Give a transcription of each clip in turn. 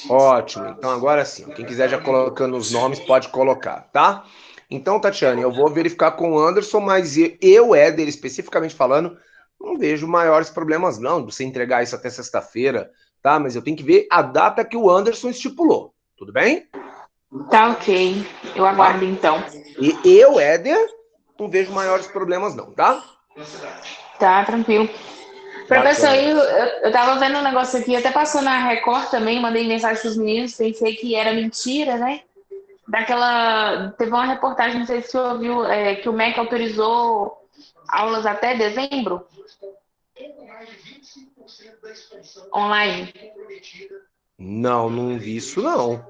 Ótimo, então agora sim, quem quiser já colocando os nomes pode colocar, tá? Então, Tatiane, eu vou verificar com o Anderson, mas eu, Éder, especificamente falando, não vejo maiores problemas não, de você entregar isso até sexta-feira, tá? Mas eu tenho que ver a data que o Anderson estipulou, tudo bem? Tá ok, eu aguardo então. E eu, Éder, não vejo maiores problemas não, tá? Tá tranquilo. Professor, Bacana. eu tava vendo um negócio aqui, até passou na Record também, mandei mensagem pros meninos, pensei que era mentira, né? Teve uma reportagem, não sei se você ouviu, que o MEC autorizou aulas até dezembro, online. Não, não vi isso não.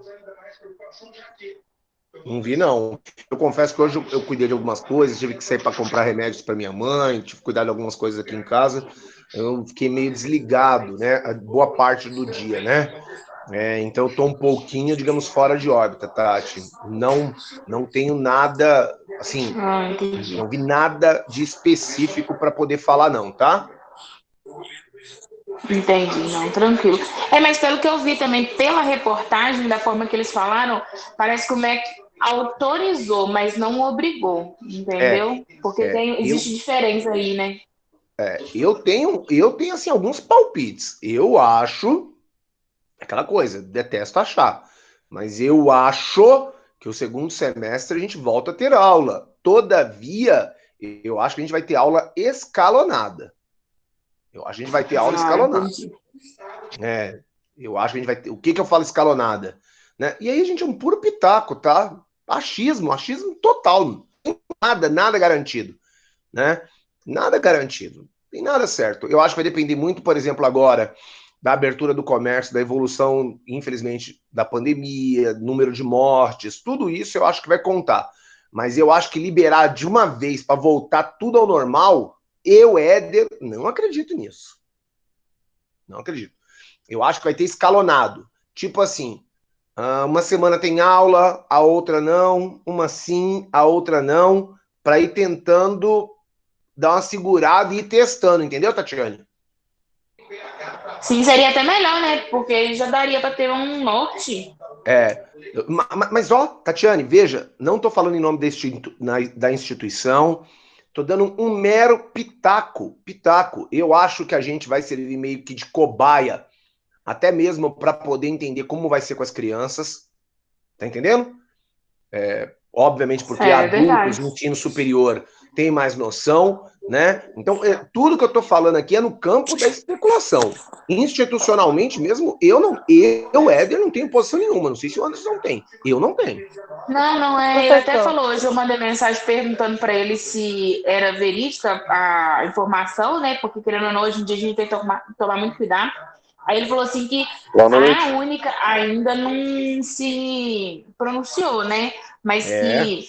Não vi, não. Eu confesso que hoje eu cuidei de algumas coisas, tive que sair para comprar remédios para minha mãe, tive que cuidar de algumas coisas aqui em casa. Eu fiquei meio desligado, né? A boa parte do dia, né? Então eu tô um pouquinho, digamos, fora de órbita, Tati. Não tenho nada, assim, Ah, entendi. não vi nada de específico para poder falar, não, tá? Entendi, não, tranquilo. Mas pelo que eu vi também, pela reportagem, da forma que eles falaram, parece que o MEC autorizou, mas não obrigou, É, entendeu? Porque é, eu, existe diferença aí, né? eu tenho assim alguns palpites. Eu acho aquela coisa, detesto achar, mas eu acho que o segundo semestre a gente volta a ter aula. Todavia, eu acho que a gente vai ter aula escalonada. Eu acho que a gente vai ter aula Ah, escalonada. entendi. É, eu acho que a gente vai ter. O que eu falo escalonada? Né? E aí, gente, é um puro pitaco, tá? Achismo total. Nada garantido, né? Nada garantido. Tem nada certo. Eu acho que vai depender muito, por exemplo, agora, da abertura do comércio, da evolução, infelizmente, da pandemia, número de mortes, tudo isso eu acho que vai contar. Mas eu acho que liberar de uma vez para voltar tudo ao normal, eu, Éder, não acredito nisso. Não acredito. Eu acho que vai ter escalonado. Tipo assim, uma semana tem aula, a outra não, uma sim, a outra não, para ir tentando dar uma segurada e ir testando, entendeu, Tatiane? Sim, seria até melhor, né? Porque já daria para ter um norte. É, mas ó, Tatiane, veja, não estou falando em nome da instituição, estou dando um mero pitaco. Eu acho que a gente vai servir meio que de cobaia, até mesmo para poder entender como vai ser com as crianças, tá entendendo? Obviamente porque É adultos, verdade. ensino superior, têm mais noção, né? Então, tudo que eu estou falando aqui é no campo da especulação. Institucionalmente mesmo, eu, Éder, não tenho posição nenhuma. Não sei se o Anderson tem. Eu não tenho. Não, não é. Ele até Professor, falou hoje, eu mandei mensagem perguntando para ele se era verídica a informação, né? Porque querendo ou não, hoje em dia a gente tem que tomar muito cuidado. Aí ele falou assim que boa a noite. única ainda não se pronunciou, né? Mas É, que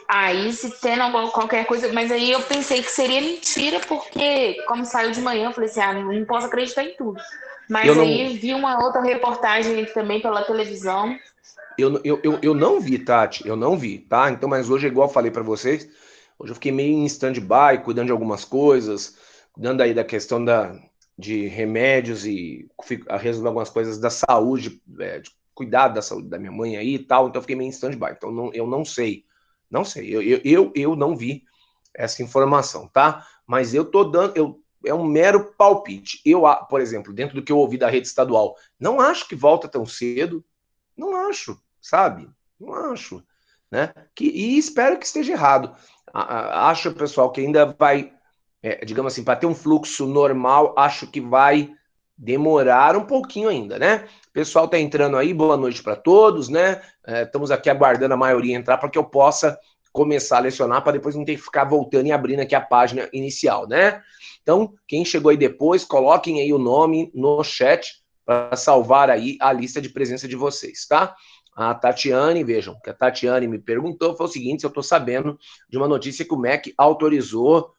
aí se tendo qualquer coisa, mas aí eu pensei que seria mentira, porque como saiu de manhã, eu falei assim, não posso acreditar em tudo. eu Mas não, aí vi uma outra reportagem também pela televisão. eu não vi, Tati. Eu não vi, tá? Então, mas hoje, igual eu falei para vocês, hoje eu fiquei meio em stand-by, cuidando de algumas coisas, cuidando aí da questão de remédios e resolver algumas coisas da saúde, de cuidado da saúde da minha mãe aí e tal. Então, eu fiquei meio em stand-by. Então, eu não sei. Não sei. Eu não vi essa informação, tá? Mas eu tô dando. É um mero palpite. Por exemplo, dentro do que eu ouvi da rede estadual, não acho que volta tão cedo. Não acho, sabe? Não acho, né? E espero que esteja errado. Acho, pessoal, que ainda vai, digamos assim, para ter um fluxo normal, acho que vai demorar um pouquinho ainda, né? O pessoal tá entrando aí, boa noite para todos, né? Estamos aqui aguardando a maioria entrar para que eu possa começar a lecionar, para depois não ter que ficar voltando e abrindo aqui a página inicial, né? Então, quem chegou aí depois, coloquem aí o nome no chat para salvar aí a lista de presença de vocês, tá? A Tatiane, vejam, que a Tatiane me perguntou foi o seguinte, se eu estou sabendo de uma notícia que o MEC autorizou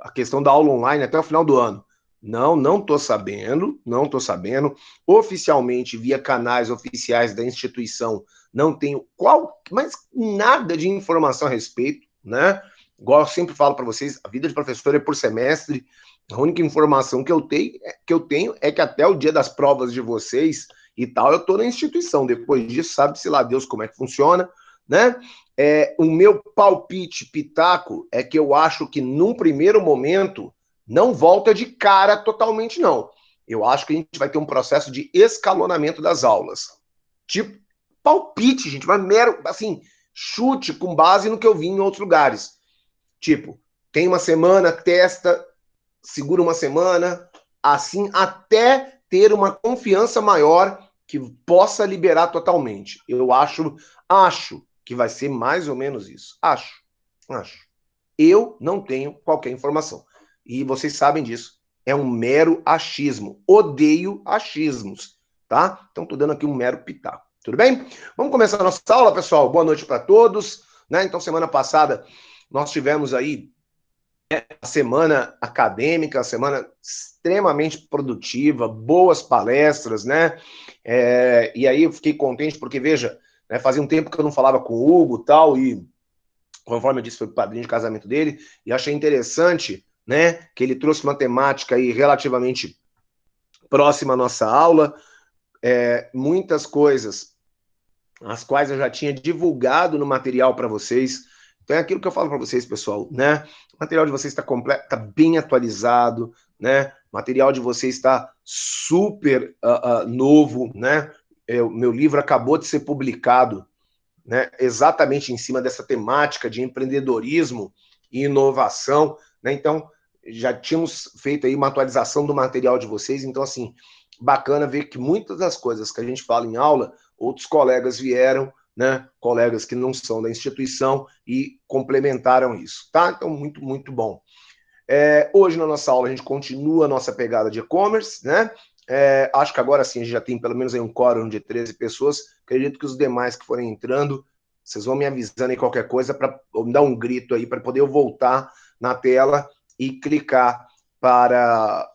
a questão da aula online até o final do ano. Não estou sabendo, não estou sabendo. Oficialmente, via canais oficiais da instituição, não tenho mas nada de informação a respeito, né? Igual eu sempre falo para vocês, a vida de professor é por semestre, A única informação que eu tenho é que até o dia das provas de vocês e tal, eu estou na instituição. Depois disso, sabe-se lá Deus como é que funciona, né? O meu palpite, pitaco, é que eu acho que num primeiro momento não volta de cara totalmente, não. Eu acho que a gente vai ter um processo de escalonamento das aulas. Tipo, palpite, gente, mas mero, assim, chute com base no que eu vi em outros lugares. Tipo, tem uma semana, testa, segura uma semana, assim, até ter uma confiança maior que possa liberar totalmente. Eu acho que vai ser mais ou menos isso. Acho. Eu não tenho qualquer informação. E vocês sabem disso. É um mero achismo. Odeio achismos, tá? Então, tô dando aqui um mero pitaco. Tudo bem? Vamos começar a nossa aula, pessoal. Boa noite para todos. Né? Então, semana passada, nós tivemos aí a semana acadêmica, a semana extremamente produtiva, boas palestras, né? E aí eu fiquei contente porque, veja, né, fazia um tempo que eu não falava com o Hugo tal, e conforme eu disse, foi o padrinho de casamento dele, e achei interessante, né, que ele trouxe uma temática aí relativamente próxima à nossa aula, muitas coisas as quais eu já tinha divulgado no material para vocês. Então é aquilo que eu falo para vocês, pessoal, né? O material de vocês está completo, tá bem atualizado, né? O material de vocês está super novo, né? O meu livro acabou de ser publicado, né? Exatamente em cima dessa temática de empreendedorismo e inovação, né? Então já tínhamos feito aí uma atualização do material de vocês. Então assim, bacana ver que muitas das coisas que a gente fala em aula, outros colegas vieram, né? Colegas que não são da instituição e complementaram isso, tá? Então, muito, muito bom. Hoje, na nossa aula, a gente continua a nossa pegada de e-commerce, né? Acho que agora sim a gente já tem pelo menos aí um quórum de 13 pessoas. Acredito que os demais que forem entrando, vocês vão me avisando aí qualquer coisa para me dar um grito aí para poder eu voltar na tela e clicar para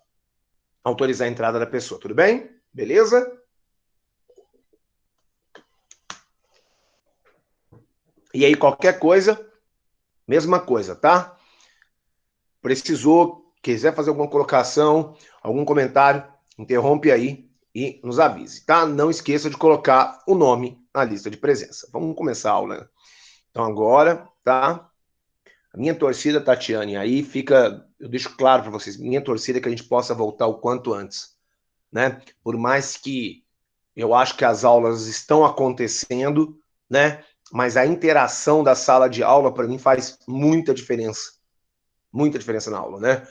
autorizar a entrada da pessoa, tudo bem? Beleza? E aí, qualquer coisa, mesma coisa, tá? Precisou, quiser fazer alguma colocação, algum comentário, interrompe aí e nos avise, tá? Não esqueça de colocar o nome na lista de presença. Vamos começar a aula. Então, agora, tá? A minha torcida, Tatiane, aí fica, eu deixo claro para vocês, minha torcida é que a gente possa voltar o quanto antes, né? Por mais que eu acho que as aulas estão acontecendo, né? Mas a interação da sala de aula, para mim, faz muita diferença. Muita diferença na aula, né?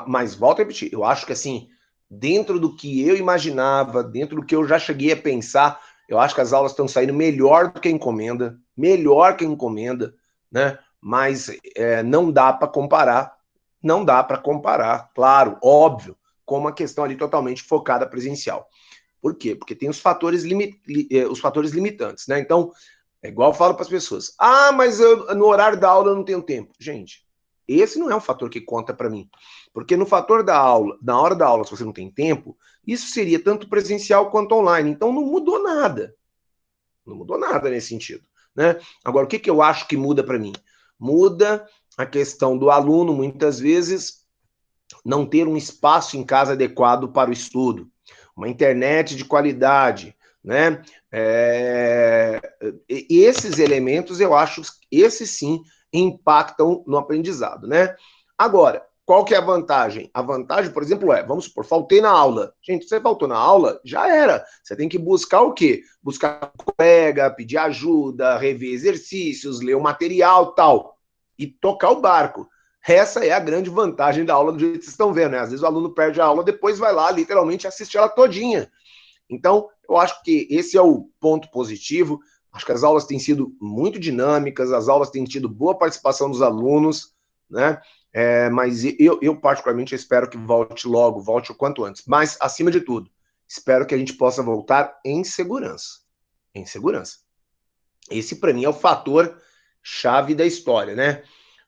Mas volto a repetir, eu acho que assim, dentro do que eu imaginava, dentro do que eu já cheguei a pensar, eu acho que as aulas estão saindo melhor do que a encomenda, né? Mas não dá para comparar, claro, óbvio, com uma questão ali totalmente focada presencial. Por quê? Porque tem os fatores limitantes, né? Então, é igual eu falo para as pessoas: ah, mas no horário da aula eu não tenho tempo. Gente, esse não é um fator que conta para mim. Porque no fator da aula, na hora da aula, se você não tem tempo, isso seria tanto presencial quanto online. Então não mudou nada. Não mudou nada nesse sentido, né? Agora, o que eu acho que muda para mim? Muda a questão do aluno, muitas vezes, não ter um espaço em casa adequado para o estudo, uma internet de qualidade, né? Esses elementos, eu acho, esses sim impactam no aprendizado, né? Agora, qual que é a vantagem? A vantagem, por exemplo, vamos supor, faltei na aula. Gente, você faltou na aula, já era. Você tem que buscar o quê? Buscar um colega, pedir ajuda, rever exercícios, ler o material, tal, e tocar o barco. Essa é a grande vantagem da aula do jeito que vocês estão vendo, né? Às vezes o aluno perde a aula, depois vai lá, literalmente, assiste ela todinha. Então, eu acho que esse é o ponto positivo. Acho que as aulas têm sido muito dinâmicas, as aulas têm tido boa participação dos alunos, né? Mas eu, particularmente, espero que volte logo, volte o quanto antes. Mas, acima de tudo, espero que a gente possa voltar em segurança. Em segurança. Esse, para mim, é o fator chave da história, né?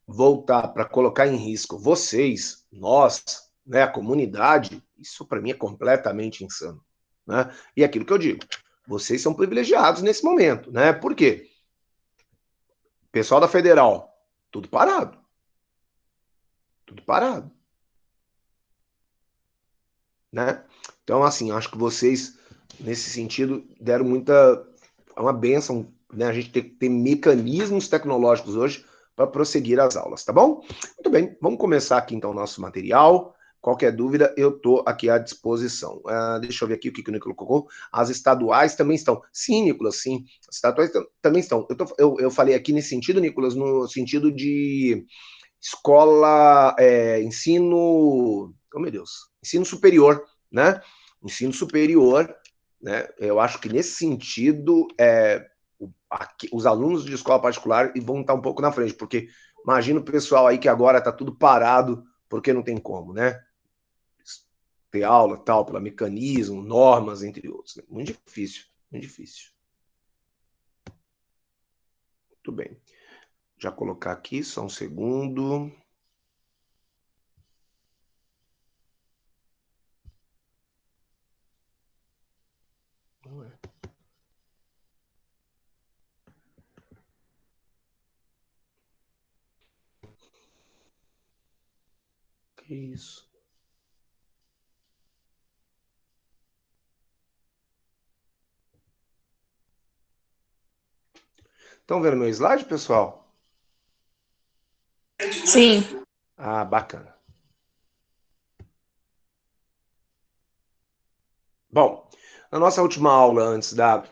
Voltar para colocar em risco vocês, nós, né, a comunidade, isso para mim é completamente insano, né? E aquilo que eu digo, vocês são privilegiados nesse momento, né? Por quê? Pessoal da Federal, tudo parado. Tudo parado. né? Então, assim, acho que vocês, nesse sentido, deram muita... É uma bênção, né? A gente tem que ter mecanismos tecnológicos hoje para prosseguir as aulas, tá bom? Muito bem, vamos começar aqui, então, o nosso material. Qualquer dúvida, eu estou aqui à disposição. Deixa eu ver aqui o que o Nicolas colocou. As estaduais também estão. Sim, Nicolas, sim. As estaduais também estão. Eu falei aqui nesse sentido, Nicolas, no sentido de escola, ensino... Oh, meu Deus. Ensino superior, né? Ensino superior, né? Eu acho que nesse sentido, os alunos de escola particular vão estar um pouco na frente, porque imagina o pessoal aí que agora está tudo parado, porque não tem como, né? Ter aula, tal, pela mecanismo, normas, entre outros. Né? Muito difícil, muito difícil. Muito bem. Já colocar aqui, só um segundo. Não é. Que isso? Estão vendo meu slide, pessoal? Sim. Ah, bacana. Bom, na nossa última aula antes da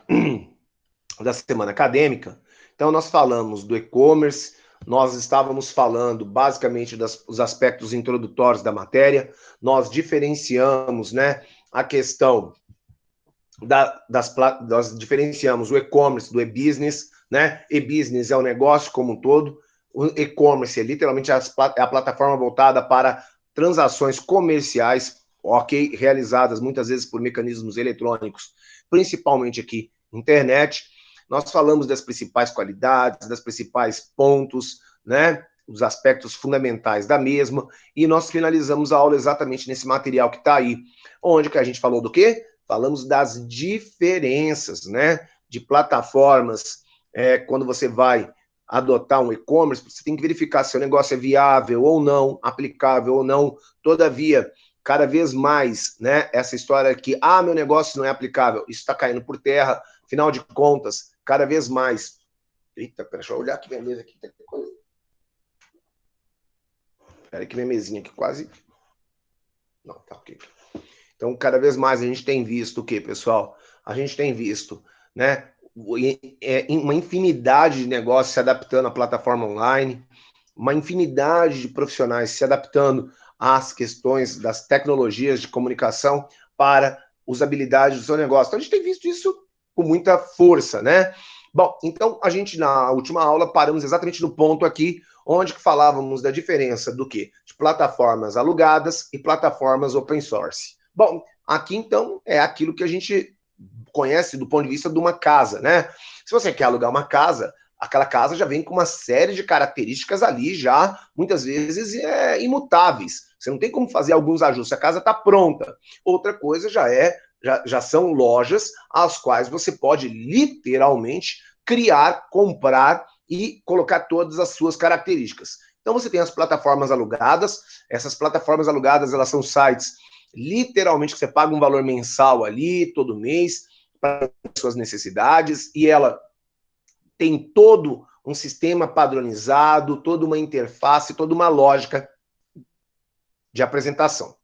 semana acadêmica, então nós falamos do e-commerce, nós estávamos falando basicamente dos aspectos introdutórios da matéria, nós diferenciamos, né, a questão nós diferenciamos o e-commerce do e-business, né? E-business é o negócio como um todo, o e-commerce é literalmente a plataforma voltada para transações comerciais, ok, realizadas muitas vezes por mecanismos eletrônicos, principalmente aqui internet. Nós falamos das principais qualidades, das principais pontos, né? Os aspectos fundamentais da mesma, e nós finalizamos a aula exatamente nesse material que está aí, onde que a gente falou do quê? Falamos das diferenças, né, de plataformas. Quando você vai adotar um e-commerce, você tem que verificar se o negócio é viável ou não, aplicável ou não. Todavia, cada vez mais, né, essa história que, meu negócio não é aplicável, isso está caindo por terra. Afinal de contas, cada vez mais... Eita, deixa eu olhar aqui minha mesa. Espera que minha mesinha aqui quase... Não, tá ok. Então, cada vez mais a gente tem visto o quê, pessoal? A gente tem visto, né, uma infinidade de negócios se adaptando à plataforma online, uma infinidade de profissionais se adaptando às questões das tecnologias de comunicação para usabilidade do seu negócio. Então, a gente tem visto isso com muita força, né? Bom, então, a gente, na última aula, paramos exatamente no ponto aqui, onde que falávamos da diferença do quê? De plataformas alugadas e plataformas open source. Bom, aqui então é aquilo que a gente conhece do ponto de vista de uma casa, né? Se você quer alugar uma casa, aquela casa já vem com uma série de características ali já, muitas vezes, imutáveis. Você não tem como fazer alguns ajustes, a casa está pronta. Outra coisa já são lojas às quais você pode literalmente criar, comprar e colocar todas as suas características. Então você tem as plataformas alugadas, essas plataformas alugadas, elas são sites literalmente que você paga um valor mensal ali, todo mês, para suas necessidades, e ela tem todo um sistema padronizado, toda uma interface, toda uma lógica de apresentação.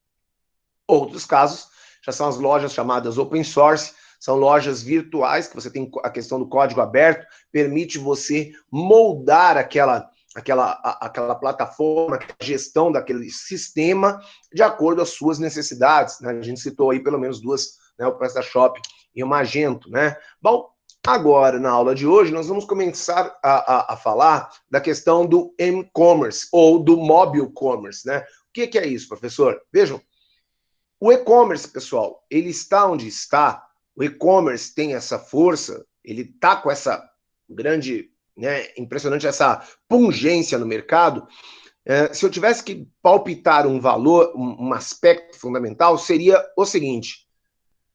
Outros casos já são as lojas chamadas open source, são lojas virtuais, que você tem a questão do código aberto, permite você moldar aquela plataforma, a gestão daquele sistema de acordo às suas necessidades. Né? A gente citou aí pelo menos duas, né? O PrestaShop e o Magento. Né? Bom, agora, na aula de hoje, nós vamos começar a falar da questão do e-commerce ou do mobile commerce. Né? O que é isso, professor? Vejam, o e-commerce, pessoal, ele está onde está, o e-commerce tem essa força, ele está com essa grande, né, impressionante, essa pungência no mercado. Se eu tivesse que palpitar um valor, um aspecto fundamental, seria o seguinte: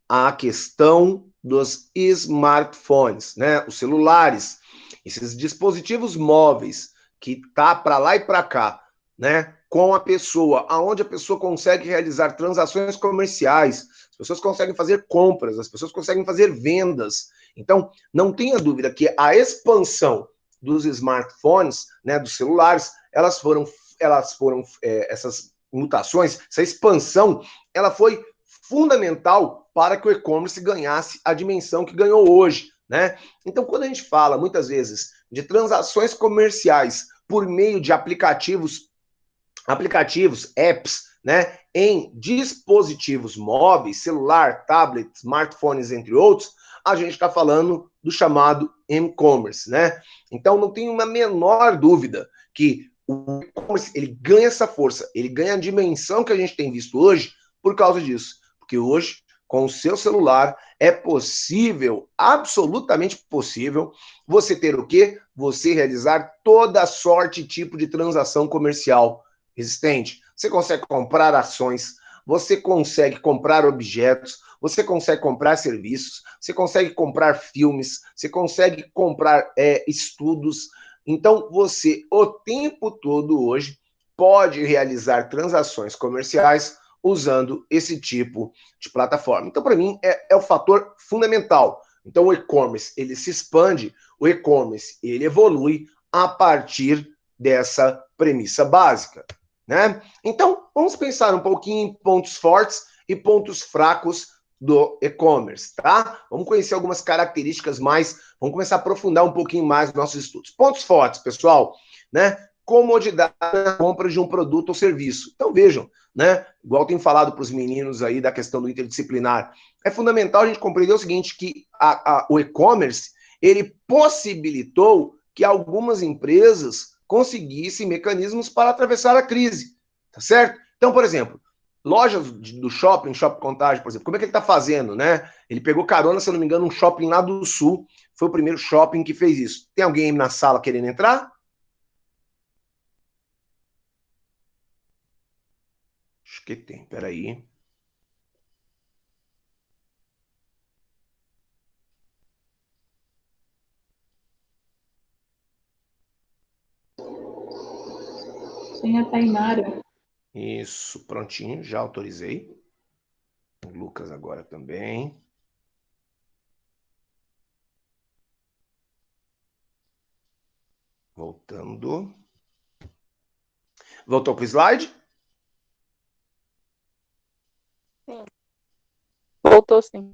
a questão dos smartphones, né, os celulares, esses dispositivos móveis que tá para lá e para cá, né, com a pessoa, aonde a pessoa consegue realizar transações comerciais, as pessoas conseguem fazer compras, as pessoas conseguem fazer vendas. Então, não tenha dúvida que a expansão dos smartphones, né, dos celulares, essas mutações, essa expansão, ela foi fundamental para que o e-commerce ganhasse a dimensão que ganhou hoje, né? Então, quando a gente fala, muitas vezes, de transações comerciais por meio de aplicativos, apps, né, em dispositivos móveis, celular, tablet, smartphones, entre outros, a gente está falando do chamado e-commerce, né? Então, não tem uma menor dúvida que o e-commerce, ele ganha essa força, ele ganha a dimensão que a gente tem visto hoje por causa disso. Porque hoje, com o seu celular, é possível, absolutamente possível, você ter o quê? Você realizar toda sorte e tipo de transação comercial existente. Você consegue comprar ações, você consegue comprar objetos, você consegue comprar serviços, você consegue comprar filmes, você consegue comprar estudos. Então, você, o tempo todo hoje, pode realizar transações comerciais usando esse tipo de plataforma. Então, para mim, é o fator fundamental. Então, o e-commerce, ele se expande, o e-commerce, ele evolui a partir dessa premissa básica, né? Então, vamos pensar um pouquinho em pontos fortes e pontos fracos do e-commerce, tá? Vamos conhecer algumas características mais, vamos começar a aprofundar um pouquinho mais nos nossos estudos. Pontos fortes, pessoal, né? Comodidade na compra de um produto ou serviço. Então, vejam, né? Igual tem falado para os meninos aí da questão do interdisciplinar, é fundamental a gente compreender o seguinte, que o e-commerce, ele possibilitou que algumas empresas conseguissem mecanismos para atravessar a crise, tá certo? Então, por exemplo, lojas do shopping, Shopping Contagem, por exemplo, como é que ele está fazendo, né? Ele pegou carona, se eu não me engano, um shopping lá do Sul, foi o primeiro shopping que fez isso. Tem alguém aí na sala querendo entrar? Acho que tem, peraí. Tem a Tainara. Isso, prontinho, já autorizei. O Lucas agora também. Voltando. Voltou para o slide? Sim. Voltou sim.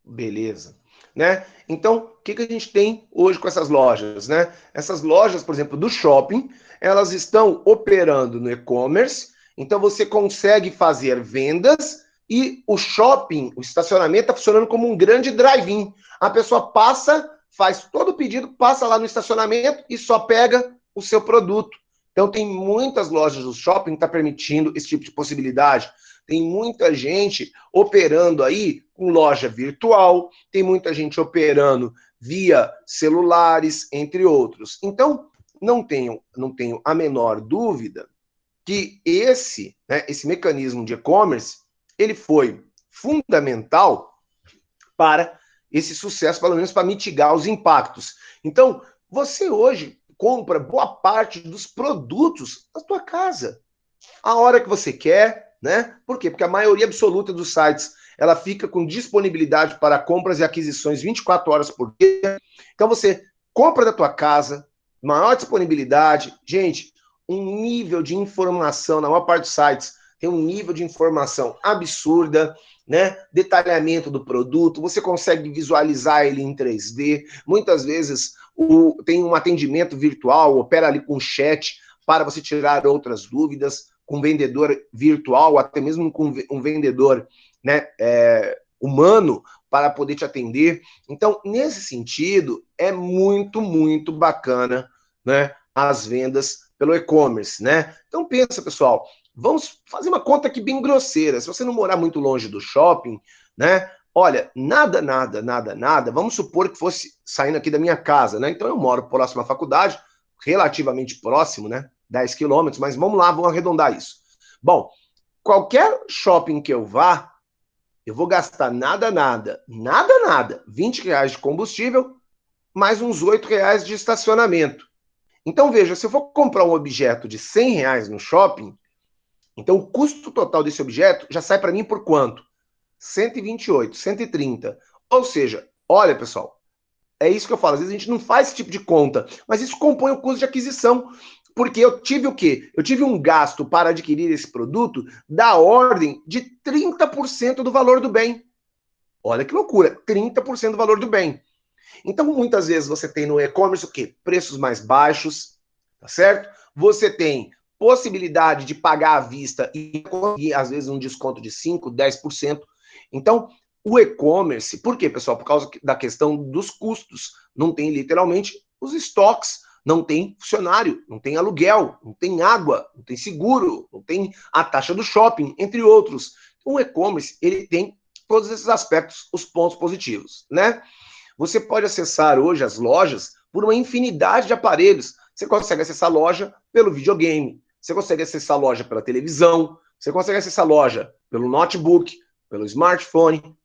Beleza. Né? Então, o que a gente tem hoje com essas lojas? Né? Essas lojas, por exemplo, do shopping, elas estão operando no e-commerce, então você consegue fazer vendas e o shopping, o estacionamento, está funcionando como um grande drive-in. A pessoa passa, faz todo o pedido, passa lá no estacionamento e só pega o seu produto. Então, tem muitas lojas do shopping que estão permitindo esse tipo de possibilidade. Tem muita gente operando aí com loja virtual, tem muita gente operando via celulares, entre outros. Então, não tenho a menor dúvida que esse mecanismo de e-commerce, ele foi fundamental para esse sucesso, pelo menos para mitigar os impactos. Então, você hoje compra boa parte dos produtos da sua casa, a hora que você quer, né? Por quê? Porque a maioria absoluta dos sites, ela fica com disponibilidade para compras e aquisições 24 horas por dia. Então você compra da tua casa, maior disponibilidade. Gente, um nível de informação, na maior parte dos sites, tem um nível de informação absurda, né? Detalhamento do produto, você consegue visualizar ele em 3D. Muitas vezes tem um atendimento virtual, opera ali com chat para você tirar outras dúvidas, com vendedor virtual, até mesmo com um vendedor, né, humano, para poder te atender. Então, nesse sentido, é muito, muito bacana, né, as vendas pelo e-commerce, né? Então, pensa, pessoal, vamos fazer uma conta aqui bem grosseira. Se você não morar muito longe do shopping, né? Olha, nada, vamos supor que fosse saindo aqui da minha casa, né? Então, eu moro próximo à faculdade, relativamente próximo, né? 10 quilômetros, mas vamos lá, vamos arredondar isso. Bom, qualquer shopping que eu vá, eu vou gastar nada, 20 reais de combustível, mais uns 8 de estacionamento. Então, veja, se eu for comprar um objeto de 100 reais no shopping, Então, o custo total desse objeto já sai para mim por quanto? 128, 130. Ou seja, olha, pessoal, é isso que eu falo. Às vezes a gente não faz esse tipo de conta, mas isso compõe o custo de aquisição. Porque eu tive o quê? Eu tive um gasto para adquirir esse produto da ordem de 30% do valor do bem. Olha que loucura, 30% do valor do bem. Então, muitas vezes você tem no e-commerce o quê? Preços mais baixos, tá certo? Você tem possibilidade de pagar à vista e às vezes um desconto de 5, 10%. Então, o e-commerce, por quê, pessoal? Por causa da questão dos custos. Não tem literalmente os estoques, não tem funcionário, não tem aluguel, não tem água, não tem seguro, não tem a taxa do shopping, entre outros. O e-commerce, ele tem todos esses aspectos, os pontos positivos, né? Você pode acessar hoje as lojas por uma infinidade de aparelhos. Você consegue acessar a loja pelo videogame, você consegue acessar a loja pela televisão, você consegue acessar a loja pelo notebook, pelo smartphone,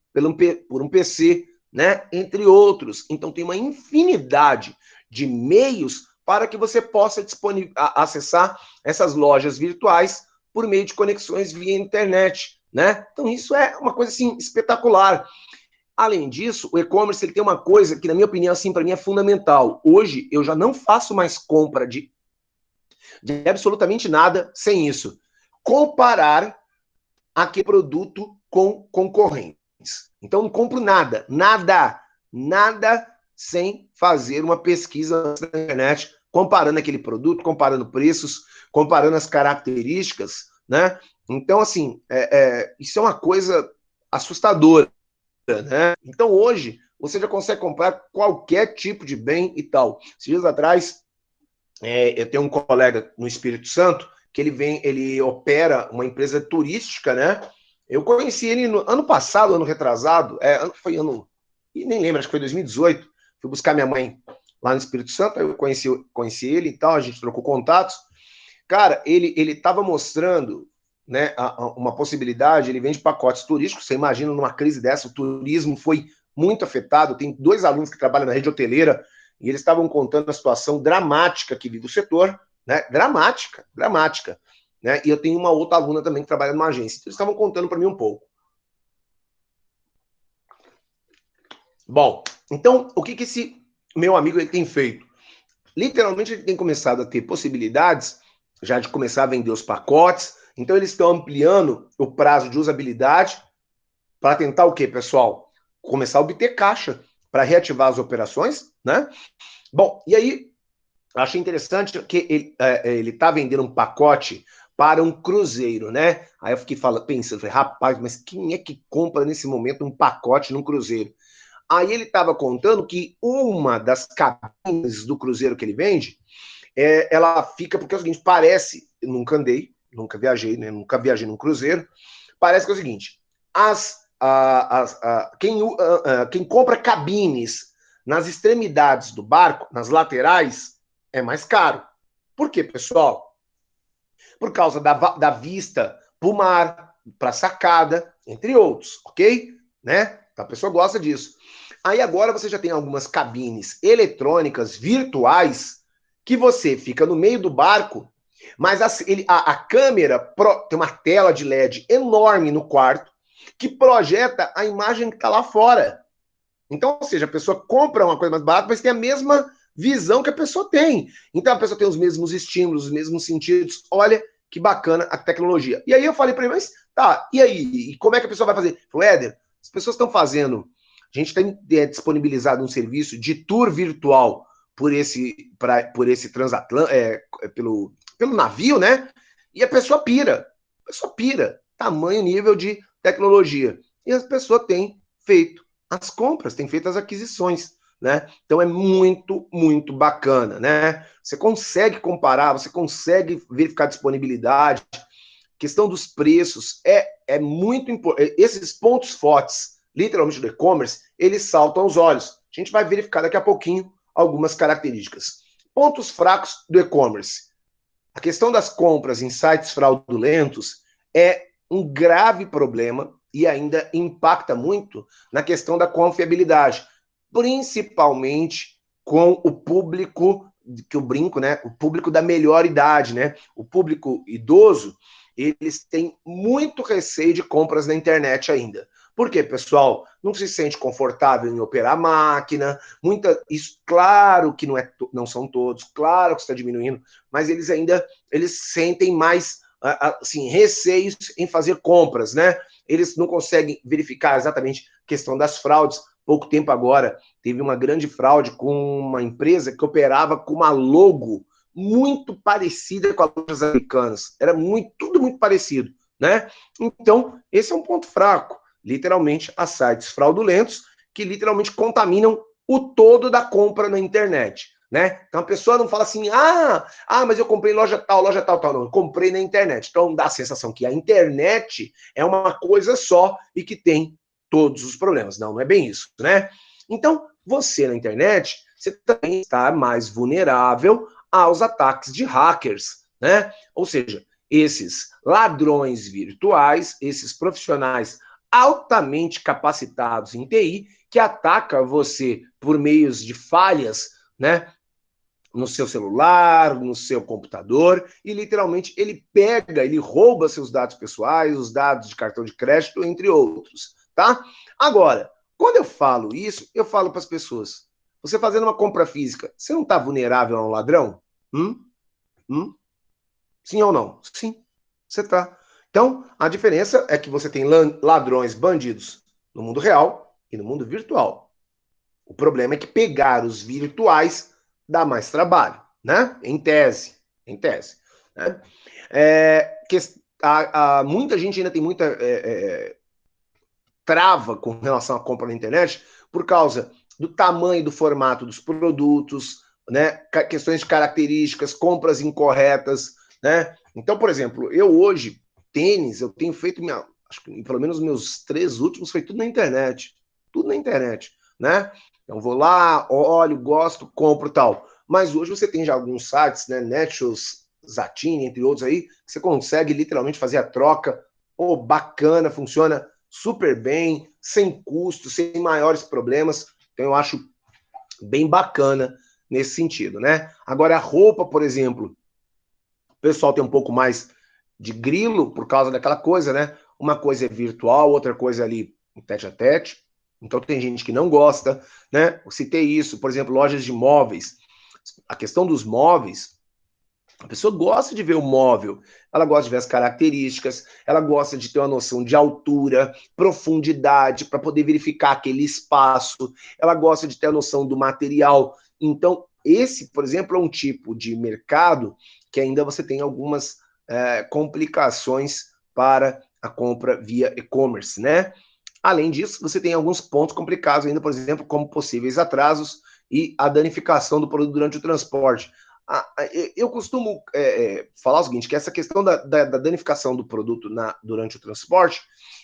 por um PC, né? Entre outros. Então tem uma infinidade de meios para que você possa acessar essas lojas virtuais por meio de conexões via internet, né? Então isso é uma coisa assim espetacular. Além disso, o e-commerce ele tem uma coisa que, na minha opinião, assim, para mim é fundamental. Hoje, eu já não faço mais compra de absolutamente nada sem isso. Comparar aquele produto com concorrentes. Então, não compro nada sem fazer uma pesquisa na internet, comparando aquele produto, comparando preços, comparando as características, né? Então, assim, isso é uma coisa assustadora. Né? Então hoje você já consegue comprar qualquer tipo de bem e tal. Esses dias atrás, eu tenho um colega no Espírito Santo que ele opera uma empresa turística, né? Eu conheci ele no ano passado, ano retrasado, e nem lembro, acho que foi 2018. Fui buscar minha mãe lá no Espírito Santo, eu conheci ele e tal, a gente trocou contatos. Cara, ele estava mostrando, né, uma possibilidade. Ele vende pacotes turísticos. Você imagina numa crise dessa, o turismo foi muito afetado. Tem 2 alunos que trabalham na rede hoteleira e eles estavam contando a situação dramática que vive o setor, né? Dramática, né? E eu tenho uma outra aluna também que trabalha numa agência. Então, eles estavam contando para mim um pouco. Bom, então o que esse meu amigo ele tem feito? Literalmente ele tem começado a ter possibilidades já de começar a vender os pacotes. Então eles estão ampliando o prazo de usabilidade para tentar o quê, pessoal? Começar a obter caixa para reativar as operações, né? Bom, e aí achei interessante que ele tá vendendo um pacote para um cruzeiro, né? Aí eu fiquei pensando, falei, rapaz, mas quem é que compra nesse momento um pacote num cruzeiro? Aí ele estava contando que uma das cabines do cruzeiro que ele vende, ela fica, porque é o seguinte, parece, nunca andei, nunca viajei, né? Nunca viajei num cruzeiro, parece que é o seguinte, quem compra cabines nas extremidades do barco, nas laterais, é mais caro. Por quê, pessoal? Por causa da vista para o mar, para a sacada, entre outros, ok? Né? A pessoa gosta disso. Aí agora você já tem algumas cabines eletrônicas virtuais que você fica no meio do barco, mas a câmera tem uma tela de LED enorme no quarto que projeta a imagem que está lá fora. Então, ou seja, a pessoa compra uma coisa mais barata, mas tem a mesma visão que a pessoa tem. Então a pessoa tem os mesmos estímulos, os mesmos sentidos. Olha que bacana a tecnologia. E aí eu falei para ele, mas tá, e aí? E como é que a pessoa vai fazer? Ele falou, Éder, as pessoas estão fazendo. A gente tem disponibilizado um serviço de tour virtual por esse pelo navio, né? E a pessoa pira. A pessoa pira. Tamanho nível de tecnologia. E as pessoas têm feito as compras, têm feito as aquisições, né? Então é muito, muito bacana, né? Você consegue comparar, você consegue verificar a disponibilidade, questão dos preços, é muito importante. Esses pontos fortes, literalmente do e-commerce, eles saltam aos olhos. A gente vai verificar daqui a pouquinho algumas características. Pontos fracos do e-commerce. A questão das compras em sites fraudulentos é um grave problema e ainda impacta muito na questão da confiabilidade, principalmente com o público, que eu brinco, né? O público da melhor idade, né? O público idoso, eles têm muito receio de compras na internet ainda. Por quê, pessoal? Não se sente confortável em operar a máquina, isso, claro que não são todos, claro que está diminuindo, mas eles sentem mais assim, receios em fazer compras, né? Eles não conseguem verificar exatamente a questão das fraudes. Pouco tempo agora, teve uma grande fraude com uma empresa que operava com uma logo muito parecida com as lojas americanas. Era tudo muito parecido, né? Então, esse é um ponto fraco. Literalmente, há sites fraudulentos que literalmente contaminam o todo da compra na internet, né? Então a pessoa não fala assim, mas eu comprei loja tal, não, eu comprei na internet. Então dá a sensação que a internet é uma coisa só e que tem todos os problemas. Não, não é bem isso, né? Então, você na internet, você também está mais vulnerável aos ataques de hackers, né? Ou seja, esses ladrões virtuais, esses profissionais altamente capacitados em TI, que ataca você por meios de falhas, né? No seu celular, no seu computador, e literalmente ele rouba seus dados pessoais, os dados de cartão de crédito, entre outros, tá? Agora, quando eu falo isso, eu falo para as pessoas, você fazendo uma compra física, você não está vulnerável a um ladrão? Sim ou não? Sim, você está. Então, a diferença é que você tem ladrões, bandidos no mundo real e no mundo virtual. O problema é que pegar os virtuais dá mais trabalho, né? Em tese. Né? Muita gente ainda tem muita trava com relação à compra na internet por causa do tamanho e do formato dos produtos, né? Questões de características, compras incorretas, né? Então, por exemplo, eu hoje, tênis, eu tenho feito, acho que pelo menos meus 3 últimos foi tudo na internet. Tudo na internet, né? Então, vou lá, olho, gosto, compro tal. Mas hoje você tem já alguns sites, né? Netshoes, Zattini, entre outros aí, que você consegue literalmente fazer a troca. Pô, bacana, funciona super bem, sem custo, sem maiores problemas. Então, eu acho bem bacana nesse sentido, né? Agora, a roupa, por exemplo, o pessoal tem um pouco mais de grilo por causa daquela coisa, né? Uma coisa é virtual, outra coisa ali tete a tete. Então tem gente que não gosta, né? Eu citei isso, por exemplo, lojas de móveis. A questão dos móveis, a pessoa gosta de ver o móvel, ela gosta de ver as características, ela gosta de ter uma noção de altura, profundidade, para poder verificar aquele espaço, ela gosta de ter a noção do material. Então, esse, por exemplo, é um tipo de mercado que ainda você tem algumas complicações para a compra via e-commerce, né? Além disso, você tem alguns pontos complicados ainda, por exemplo, como possíveis atrasos e a danificação do produto durante o transporte. Eu costumo falar o seguinte, que essa questão da danificação do produto durante o transporte,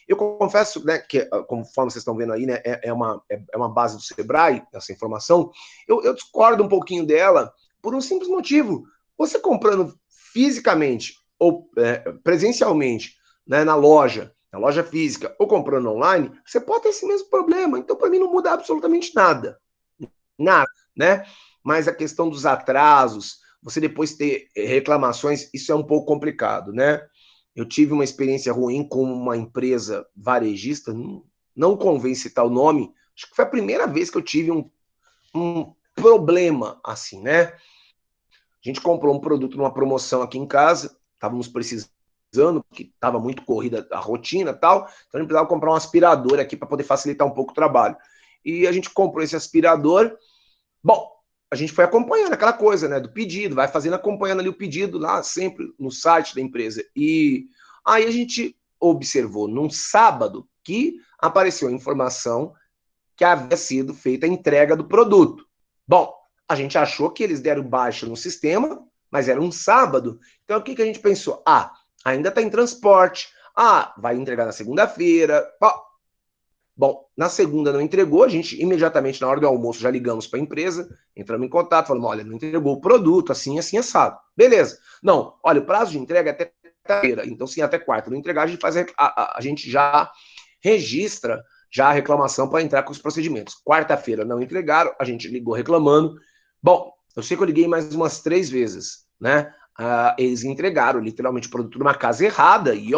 eu confesso, né, que conforme vocês estão vendo aí, né, é uma base do Sebrae, essa informação, eu discordo um pouquinho dela por um simples motivo. Você comprando fisicamente ou presencialmente, né, na loja física, ou comprando online, você pode ter esse mesmo problema. Então, para mim, não muda absolutamente nada. Nada, né? Mas a questão dos atrasos, você depois ter reclamações, isso é um pouco complicado, né? Eu tive uma experiência ruim com uma empresa varejista, não convém citar o nome, acho que foi a primeira vez que eu tive um problema assim, né? A gente comprou um produto numa promoção aqui em casa, estávamos precisando, porque estava muito corrida a rotina e tal, então a gente precisava comprar um aspirador aqui para poder facilitar um pouco o trabalho. E a gente comprou esse aspirador. Bom, a gente foi acompanhando aquela coisa, né, do pedido, vai fazendo, acompanhando ali o pedido lá, sempre no site da empresa. E aí a gente observou num sábado que apareceu a informação que havia sido feita a entrega do produto. Bom, a gente achou que eles deram baixa no sistema, mas era um sábado. Então o que a gente pensou? Ainda está em transporte. Vai entregar na segunda-feira. Bom, na segunda não entregou, a gente imediatamente, na hora do almoço, já ligamos para a empresa, entramos em contato, falamos, olha, não entregou o produto, assim, assim, assado. Beleza. Não, olha, o prazo de entrega é até quarta-feira, então sim, até quarta. Não entregar, a gente já registra já a reclamação para entrar com os procedimentos. Quarta-feira não entregaram, a gente ligou reclamando. Bom, eu sei que eu liguei mais umas 3 vezes, né? eles entregaram literalmente o produto numa casa errada, e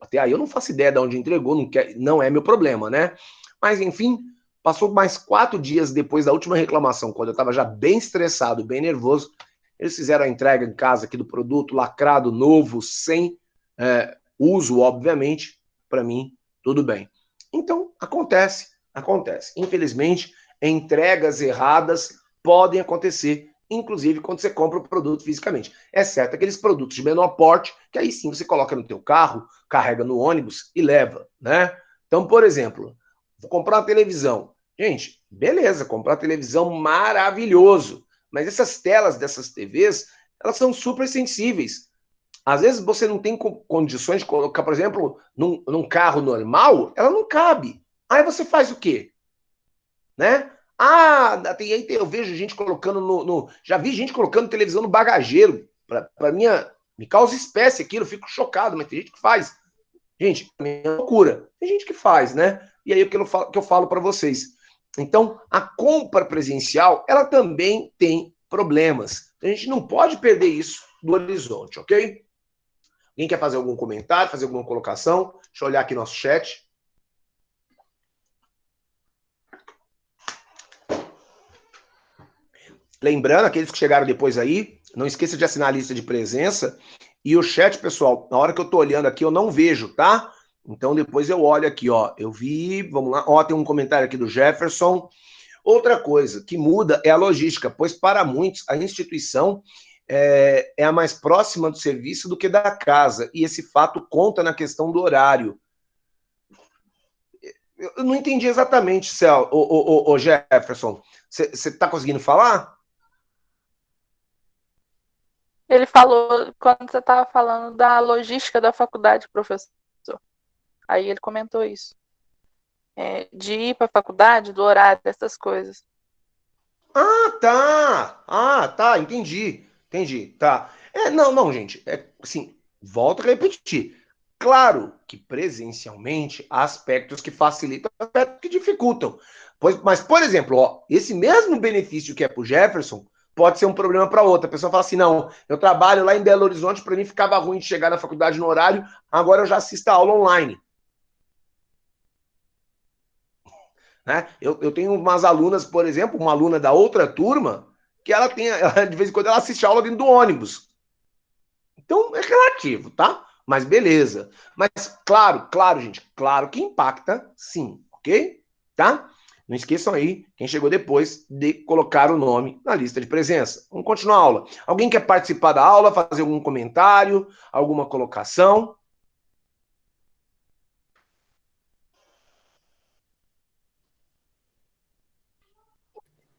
até aí eu não faço ideia de onde entregou, não é meu problema, né? Mas enfim, passou mais 4 dias depois da última reclamação, quando eu estava já bem estressado, bem nervoso, eles fizeram a entrega em casa aqui do produto, lacrado, novo, sem uso, obviamente. Para mim, tudo bem. Então, acontece. Infelizmente, entregas erradas podem acontecer, inclusive quando você compra o produto fisicamente. Exceto aqueles produtos de menor porte, que aí sim você coloca no teu carro, carrega no ônibus e leva, né? Então, por exemplo, vou comprar uma televisão. Gente, beleza, comprar televisão maravilhoso. Mas essas telas dessas TVs, elas são super sensíveis. Às vezes você não tem condições de colocar, por exemplo, num carro normal, ela não cabe. Aí você faz o quê? Né? Eu vejo gente colocando já vi gente colocando televisão no bagageiro. Para mim, me causa espécie aquilo, eu fico chocado, mas tem gente que faz. Gente, pra mim é loucura. Tem gente que faz, né? E aí o que eu falo para vocês. Então, a compra presencial, ela também tem problemas. A gente não pode perder isso do horizonte, ok? Alguém quer fazer algum comentário, fazer alguma colocação? Deixa eu olhar aqui nosso chat. Lembrando, aqueles que chegaram depois aí, não esqueça de assinar a lista de presença. E o chat, pessoal, na hora que eu tô olhando aqui, eu não vejo, tá? Então depois eu olho aqui, ó. Eu vi, vamos lá. Ó, tem um comentário aqui do Jefferson. Outra coisa que muda é a logística, pois para muitos a instituição é a mais próxima do serviço do que da casa. E esse fato conta na questão do horário. Eu não entendi exatamente, Céu, o Jefferson. Você está conseguindo falar? Ele falou, quando você estava falando da logística da faculdade, professor. Aí ele comentou isso. De ir para a faculdade, do horário, dessas coisas. Tá. Entendi. Tá. Não, gente. Assim, volto a repetir. Claro que presencialmente há aspectos que facilitam, aspectos que dificultam. Mas, por exemplo, ó, esse mesmo benefício que é para o Jefferson pode ser um problema para outra. A pessoa fala assim: não, eu trabalho lá em Belo Horizonte, para mim ficava ruim de chegar na faculdade no horário, agora eu já assisto a aula online. Né? Eu tenho umas alunas, por exemplo, uma aluna da outra turma, que de vez em quando ela assiste a aula dentro do ônibus. Então é relativo, tá? Mas beleza. Mas claro, gente, claro que impacta sim, ok? Tá? Não esqueçam aí, quem chegou depois, de colocar o nome na lista de presença. Vamos continuar a aula. Alguém quer participar da aula, fazer algum comentário, alguma colocação?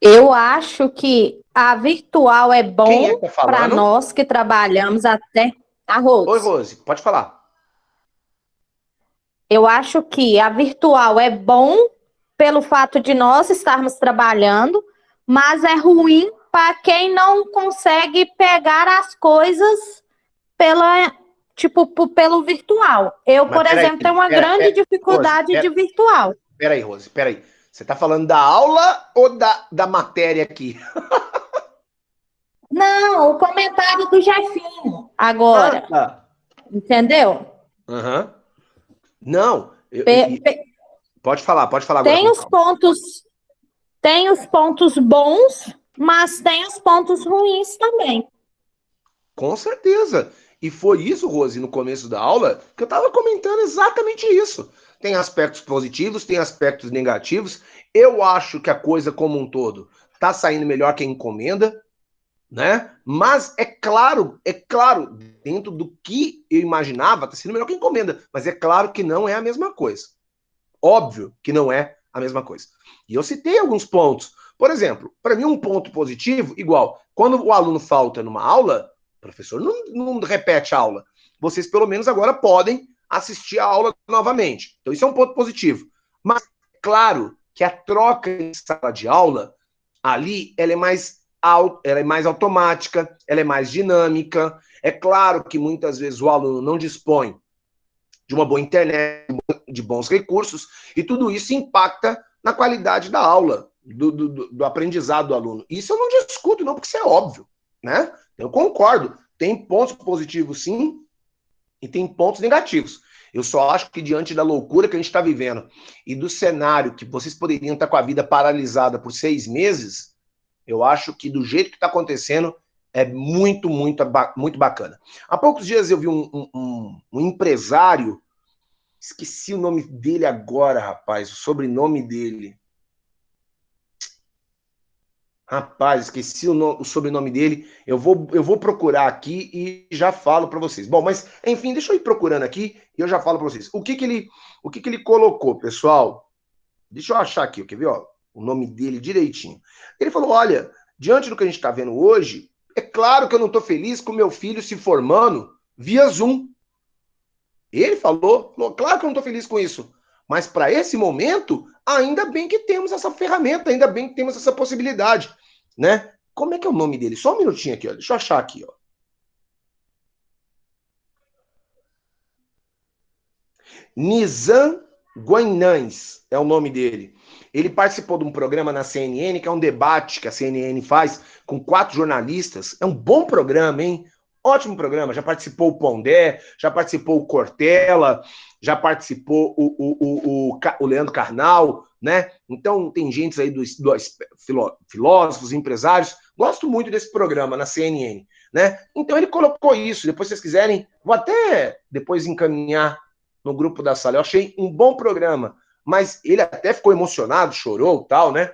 Eu acho que a virtual é bom Quem é que tá para falando? nós que trabalhamos até a Oi, Rose. Rose, pode falar. Eu acho que a virtual é bom pelo fato de nós estarmos trabalhando, mas é ruim para quem não consegue pegar as coisas pelo virtual. Eu, Mas por exemplo, tenho uma grande dificuldade de virtual. Peraí, Rose, peraí. Você tá falando da aula ou da matéria aqui? Não, o comentário do Jefinho agora. Tá. Entendeu? Uhum. Não, pode falar agora. Tem os pontos bons, mas tem os pontos ruins também. Com certeza. E foi isso, Rose, no começo da aula, que eu estava comentando exatamente isso. Tem aspectos positivos, tem aspectos negativos. Eu acho que a coisa como um todo está saindo melhor que a encomenda, né? Mas é claro, dentro do que eu imaginava, está sendo melhor que a encomenda. Mas é claro que não é a mesma coisa. Óbvio que não é a mesma coisa. E eu citei alguns pontos. Por exemplo, para mim, um ponto positivo, igual, quando o aluno falta numa aula, o professor não repete a aula. Vocês, pelo menos, agora podem assistir a aula novamente. Então, isso é um ponto positivo. Mas, claro, que a troca em sala de aula, ali, ela é mais automática, ela é mais dinâmica. É claro que muitas vezes o aluno não dispõe de uma boa internet, de bons recursos, e tudo isso impacta na qualidade da aula, do aprendizado do aluno. Isso eu não discuto, não, porque isso é óbvio, né? Eu concordo. tem pontos positivos, sim, e tem pontos negativos. Eu só acho que diante da loucura que a gente está vivendo e do cenário que vocês poderiam estar com a vida paralisada por 6 meses, eu acho que do jeito que está acontecendo é muito, muito, muito bacana. Há poucos dias eu vi um empresário, esqueci o nome dele agora, rapaz, o sobrenome dele. Rapaz, esqueci o sobrenome dele. Eu vou procurar aqui e já falo para vocês. Bom, mas enfim, deixa eu ir procurando aqui e eu já falo para vocês. O que que ele colocou, pessoal? Deixa eu achar aqui, quer ver, ó, o nome dele direitinho. Ele falou: olha, diante do que a gente está vendo hoje, é claro que eu não estou feliz com meu filho se formando via Zoom. Ele falou, claro que eu não estou feliz com isso. Mas para esse momento, ainda bem que temos essa ferramenta, ainda bem que temos essa possibilidade, né? Como é que é o nome dele? Só um minutinho aqui, ó. Deixa eu achar aqui, ó. Nizam Guanães é o nome dele. Ele participou de um programa na CNN, que é um debate que a CNN faz com 4 jornalistas. É um bom programa, hein? Ótimo programa. Já participou o Pondé, já participou o Cortella, já participou o Leandro Carnal, né? Então, tem gente aí dos filósofos, empresários. Gosto muito desse programa na CNN, né? Então, ele colocou isso. Depois, se vocês quiserem, vou até depois encaminhar no grupo da sala. Eu achei um bom programa, mas ele até ficou emocionado, chorou, tal, né?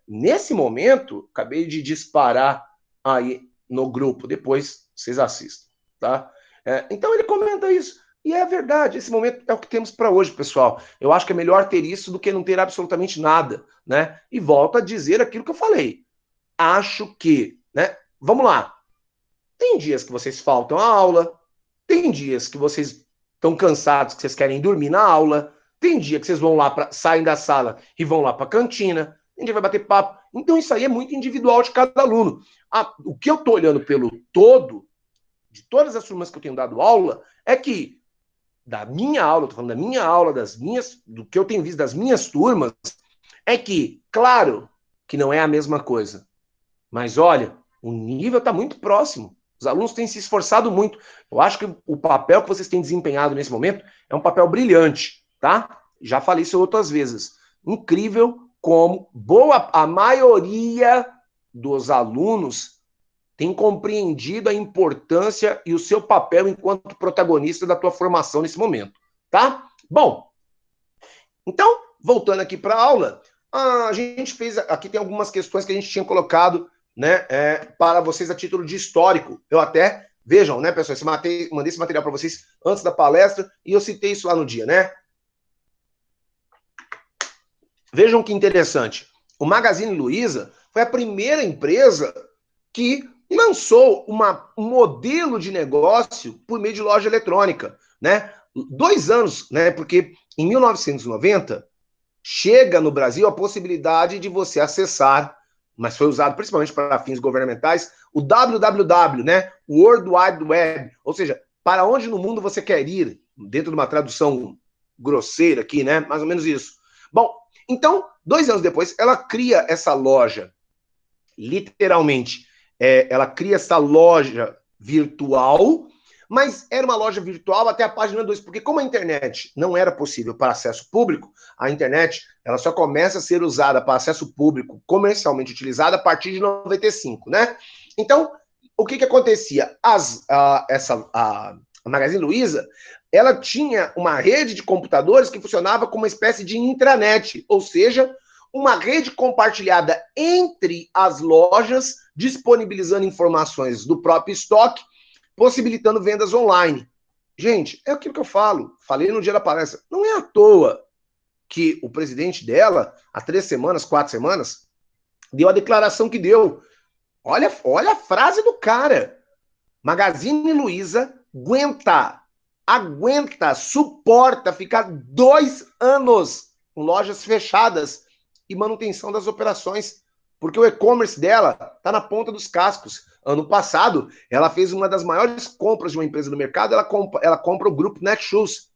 Nesse momento, acabei de disparar aí no grupo, depois vocês assistam, tá? Então ele comenta isso, e é verdade, esse momento é o que temos para hoje, pessoal. Eu acho que é melhor ter isso do que não ter absolutamente nada, né? E volto a dizer aquilo que eu falei. Acho que, né? Vamos lá. Tem dias que vocês faltam à aula, tem dias que vocês estão cansados, que vocês querem dormir na aula, tem dia que vocês vão lá, saem da sala e vão lá para a cantina, tem dia que vai bater papo. Então isso aí é muito individual de cada aluno. O que eu estou olhando pelo todo, de todas as turmas que eu tenho dado aula, é que da minha aula, estou falando da minha aula, do que eu tenho visto das minhas turmas, é que, claro, que não é a mesma coisa. Mas olha, o nível está muito próximo. Os alunos têm se esforçado muito. Eu acho que o papel que vocês têm desempenhado nesse momento é um papel brilhante, tá? Já falei isso outras vezes. Incrível como a maioria dos alunos tem compreendido a importância e o seu papel enquanto protagonista da tua formação nesse momento, tá? Bom, então, voltando aqui para a aula, a gente fez, aqui tem algumas questões que a gente tinha colocado, né, para vocês a título de histórico. Eu até, vejam, né, pessoal, mandei esse material para vocês antes da palestra e eu citei isso lá no dia, né? Vejam que interessante. O Magazine Luiza foi a primeira empresa que lançou um modelo de negócio por meio de loja eletrônica, né? 2 anos, né? Porque em 1990 chega no Brasil a possibilidade de você acessar, mas foi usado principalmente para fins governamentais, o www, né? World Wide Web, ou seja, para onde no mundo você quer ir, dentro de uma tradução grosseira aqui, né? Mais ou menos isso. Bom, então, 2 anos depois, ela cria essa loja, literalmente, ela cria essa loja virtual, mas era uma loja virtual até a página 2, porque como a internet não era possível para acesso público, a internet ela só começa a ser usada para acesso público, comercialmente utilizada, a partir de 95, né? Então, o que acontecia? A Magazine Luiza, ela tinha uma rede de computadores que funcionava como uma espécie de intranet, ou seja, uma rede compartilhada entre as lojas, disponibilizando informações do próprio estoque, possibilitando vendas online. Gente, é aquilo que eu falei no dia da palestra. Não é à toa que o presidente dela, há 3 semanas, 4 semanas, deu a declaração que deu. Olha a frase do cara. Magazine Luiza aguenta, suporta ficar 2 anos com lojas fechadas e manutenção das operações, porque o e-commerce dela está na ponta dos cascos. Ano passado, ela fez uma das maiores compras de uma empresa do mercado, ela compra o grupo Netshoes.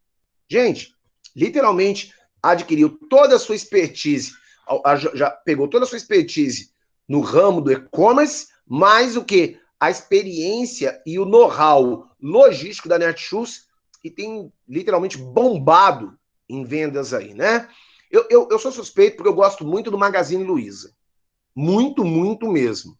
Gente, literalmente adquiriu toda a sua expertise, já pegou toda a sua expertise no ramo do e-commerce, mais o que? a experiência e o know-how logístico da Netshoes e tem literalmente bombado em vendas aí, né? Eu sou suspeito porque eu gosto muito do Magazine Luiza. Muito, muito mesmo.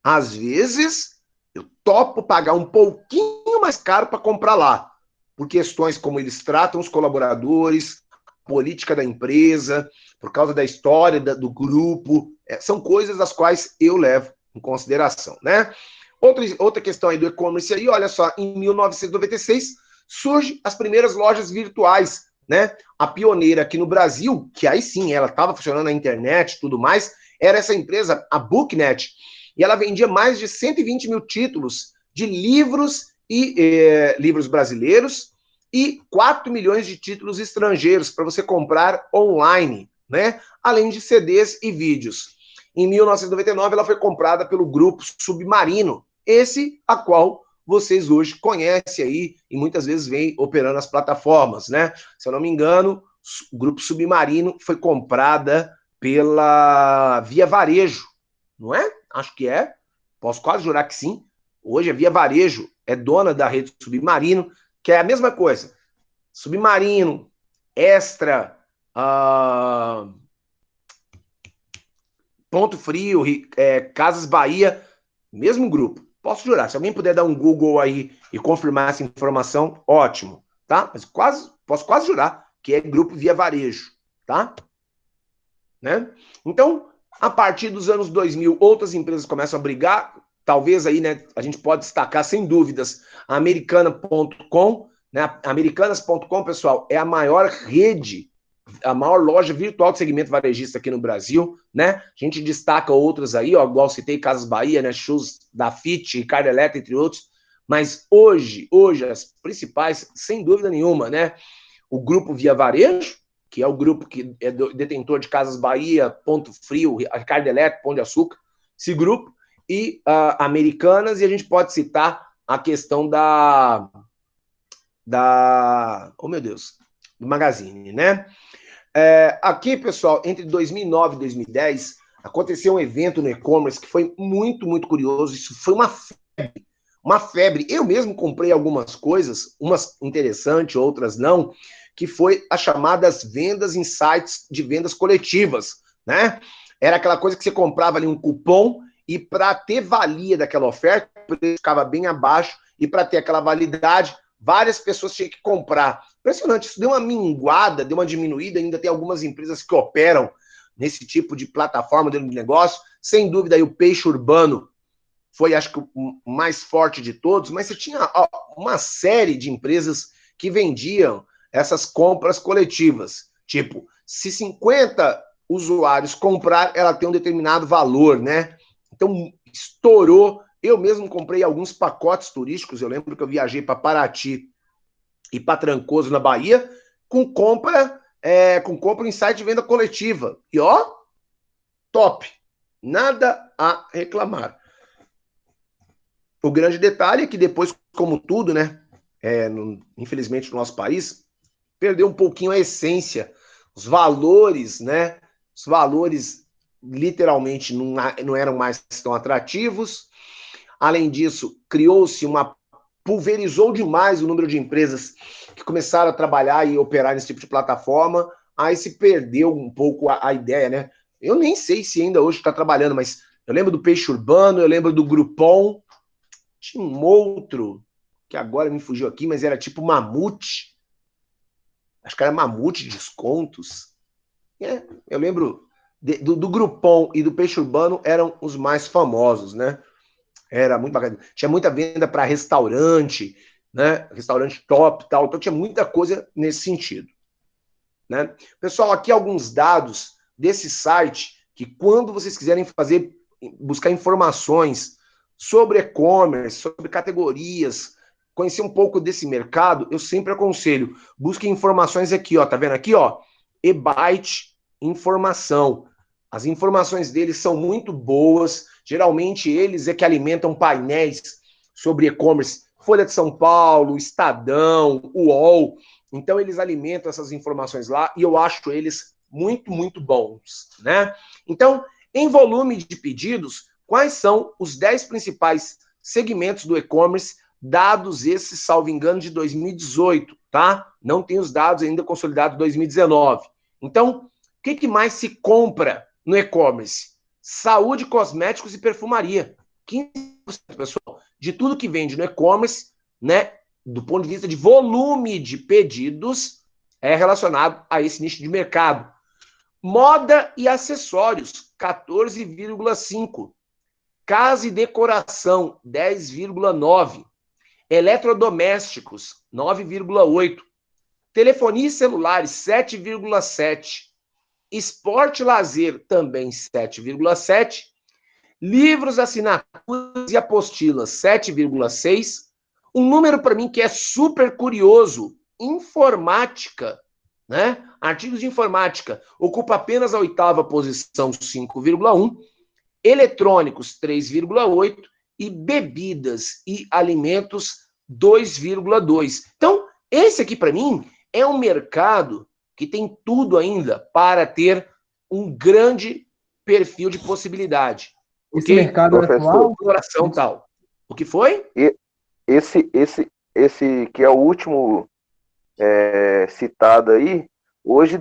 Às vezes, eu topo pagar um pouquinho mais caro para comprar lá, por questões como eles tratam os colaboradores, política da empresa, por causa da história do grupo. São coisas as quais eu levo em consideração, né? Outra questão aí do e-commerce aí, olha só, em 1996 surgem as primeiras lojas virtuais, né? A pioneira aqui no Brasil, que aí sim, ela estava funcionando na internet e tudo mais, era essa empresa, a Booknet, e ela vendia mais de 120 mil títulos de livros e livros brasileiros e 4 milhões de títulos estrangeiros para você comprar online, né? Além de CDs e vídeos. Em 1999, ela foi comprada pelo grupo Submarino, esse a qual vocês hoje conhecem aí e muitas vezes vem operando nas plataformas, né? Se eu não me engano, o grupo Submarino foi comprada pela Via Varejo, não é? Acho que é. Posso quase jurar que sim. Hoje a Via Varejo é dona da rede Submarino, que é a mesma coisa. Submarino, Extra, Ponto Frio, Casas Bahia, mesmo grupo. Posso jurar. Se alguém puder dar um Google aí e confirmar essa informação, ótimo, tá? Mas posso quase jurar que é grupo Via Varejo, tá? Né? Então, a partir dos anos 2000, outras empresas começam a brigar. Talvez aí, né, a gente pode destacar, sem dúvidas, a Americana.com, né? Americanas.com, pessoal, é a maior rede, a maior loja virtual de segmento varejista aqui no Brasil, né? A gente destaca outras aí, ó, igual citei, Casas Bahia, né, Shoes da Fit, Ricardo Eletro, entre outros. Mas hoje, as principais, sem dúvida nenhuma, né? O grupo Via Varejo, que é o grupo que é detentor de Casas Bahia, Ponto Frio, Ricardo Eletro, Pão de Açúcar, esse grupo, e Americanas, e a gente pode citar a questão oh meu Deus, do Magazine, né? Aqui, pessoal, entre 2009 e 2010, aconteceu um evento no e-commerce que foi muito, muito curioso. Isso foi uma febre. Eu mesmo comprei algumas coisas, umas interessantes, outras não, que foi as chamadas vendas em sites de vendas coletivas, né? Era aquela coisa que você comprava ali um cupom e para ter valia daquela oferta, o preço ficava bem abaixo e para ter aquela validade, várias pessoas tinham que comprar. Impressionante, isso deu uma minguada, deu uma diminuída, ainda tem algumas empresas que operam nesse tipo de plataforma de negócio. Sem dúvida, aí o Peixe Urbano foi, acho que, o mais forte de todos, mas você tinha uma série de empresas que vendiam essas compras coletivas. Tipo, se 50 usuários comprar, ela tem um determinado valor, né? Então, estourou. Eu mesmo comprei alguns pacotes turísticos. Eu lembro que eu viajei para Paraty e para Trancoso, na Bahia, com compra em site de venda coletiva. E ó, top. Nada a reclamar. O grande detalhe é que depois, como tudo, né? Infelizmente, no nosso país, perdeu um pouquinho a essência, os valores, né? Os valores literalmente não eram mais tão atrativos. Além disso, pulverizou demais o número de empresas que começaram a trabalhar e operar nesse tipo de plataforma. Aí se perdeu um pouco a ideia, né? Eu nem sei se ainda hoje está trabalhando, mas eu lembro do Peixe Urbano, eu lembro do Groupon. Tinha um outro, que agora me fugiu aqui, mas era tipo Mamute. Acho que era Mamute Descontos. Eu lembro do Groupon e do Peixe Urbano eram os mais famosos, né? Era muito bacana. Tinha muita venda para restaurante, né? Restaurante top e tal. Então tinha muita coisa nesse sentido, né? Pessoal, aqui alguns dados desse site que quando vocês quiserem buscar informações sobre e-commerce, sobre categorias, conhecer um pouco desse mercado, eu sempre aconselho, busquem informações aqui, ó, tá vendo aqui, ó? eByte Informação. As informações deles são muito boas. Geralmente eles é que alimentam painéis sobre e-commerce, Folha de São Paulo, Estadão, UOL. Então eles alimentam essas informações lá e eu acho eles muito, muito bons, né? Então, em volume de pedidos, quais são os 10 principais segmentos do e-commerce, dados esses, salvo engano, de 2018, tá? Não tem os dados ainda consolidados de 2019. Então, o que mais se compra no e-commerce? Saúde, cosméticos e perfumaria. 15%, pessoal, de tudo que vende no e-commerce, né, do ponto de vista de volume de pedidos, é relacionado a esse nicho de mercado. Moda e acessórios, 14,5%. Casa e decoração, 10,9%. Eletrodomésticos, 9,8%. Telefonia e celulares, 7,7%. Esporte e lazer, também 7,7%. Livros, assinaturas e apostilas, 7,6%. Um número para mim que é super curioso, informática, né? Artigos de informática, ocupa apenas a 8ª posição, 5,1%. Eletrônicos, 3,8%. E bebidas e alimentos, 2,2%. Então, esse aqui, para mim, é um mercado que tem tudo ainda para ter um grande perfil de possibilidade. Esse mercado atual... Exploração tal. O que foi? Esse que é o último citado aí, hoje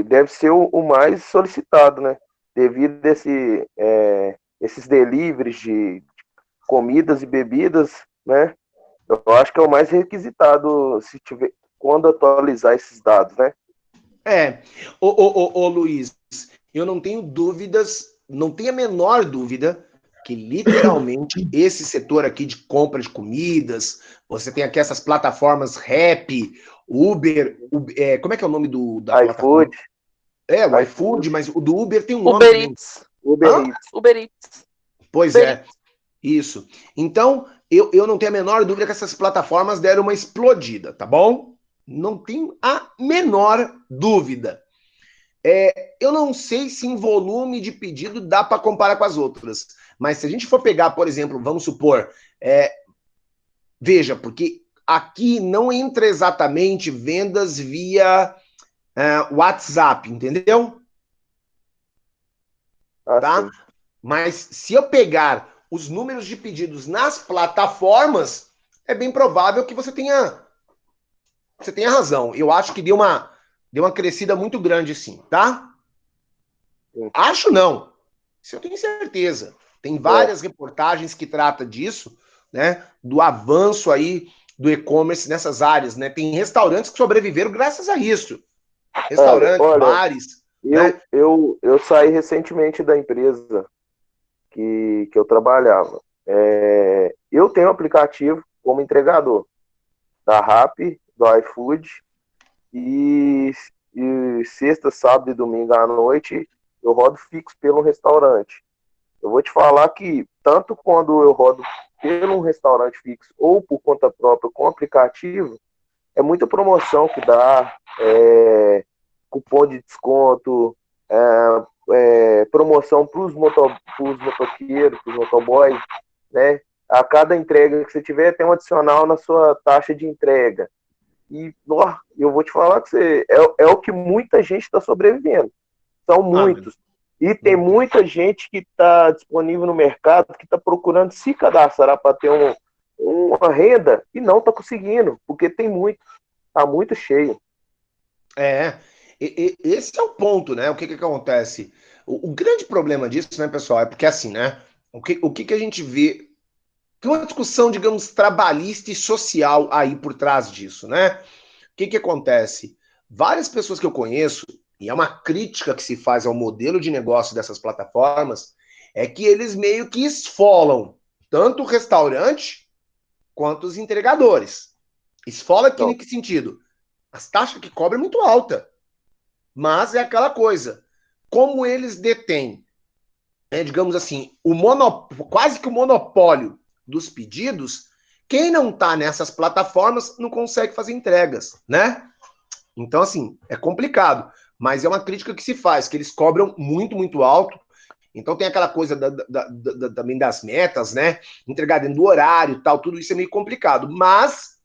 deve ser o mais solicitado, né? Devido a esses deliveries de comidas e bebidas, né? Eu acho que é o mais requisitado se tiver, quando atualizar esses dados, né? Ô Luiz, eu não tenho dúvidas, não tenho a menor dúvida que literalmente esse setor aqui de compra de comidas, você tem aqui essas plataformas Rappi, Uber, como é que é o nome da plataforma? O iFood, mas o do Uber tem um nome Uber também. Eats. Uber Eats. Pois é, isso. Então, eu não tenho a menor dúvida que essas plataformas deram uma explodida, tá bom? Não tenho a menor dúvida. Eu não sei se em volume de pedido dá para comparar com as outras, mas se a gente for pegar, por exemplo, vamos supor, veja, porque aqui não entra exatamente vendas via WhatsApp, entendeu? Tá? Mas se eu pegar os números de pedidos nas plataformas, é bem provável que você tenha razão. Eu acho que deu uma crescida muito grande, sim, tá? Acho não. Isso eu tenho certeza. Tem várias reportagens que tratam disso, né? Do avanço aí do e-commerce nessas áreas, né? Tem restaurantes que sobreviveram graças a isso. Restaurantes, bares. Eu saí recentemente da empresa que eu trabalhava. Eu tenho um aplicativo como entregador da Rappi, do iFood, e sexta, sábado e domingo à noite eu rodo fixo pelo restaurante. Eu vou te falar que tanto quando eu rodo pelo restaurante fixo ou por conta própria com aplicativo, é muita promoção que dá, cupom de desconto, promoção para os motoqueiros, para os motoboys, né? A cada entrega que você tiver, tem um adicional na sua taxa de entrega. E eu vou te falar que é o que muita gente está sobrevivendo. São muitos. E tem muita gente que está disponível no mercado, que está procurando se cadastrar para ter uma renda e não está conseguindo, porque tem muito. Está muito cheio. Esse é o ponto, né? O que acontece? O grande problema disso, né, pessoal, é porque assim, né? O que a gente vê? Tem uma discussão, digamos, trabalhista e social aí por trás disso, né? O que acontece? Várias pessoas que eu conheço, e é uma crítica que se faz ao modelo de negócio dessas plataformas, é que eles meio que esfolam tanto o restaurante quanto os entregadores. Esfola aqui em que sentido? As taxas que cobram é muito alta. Mas é aquela coisa. Como eles detêm, digamos assim, quase que o monopólio dos pedidos, quem não está nessas plataformas não consegue fazer entregas, né? Então, assim, é complicado. Mas é uma crítica que se faz, que eles cobram muito, muito alto. Então tem aquela coisa também das metas, né? Entregar dentro do horário e tal, tudo isso é meio complicado. Mas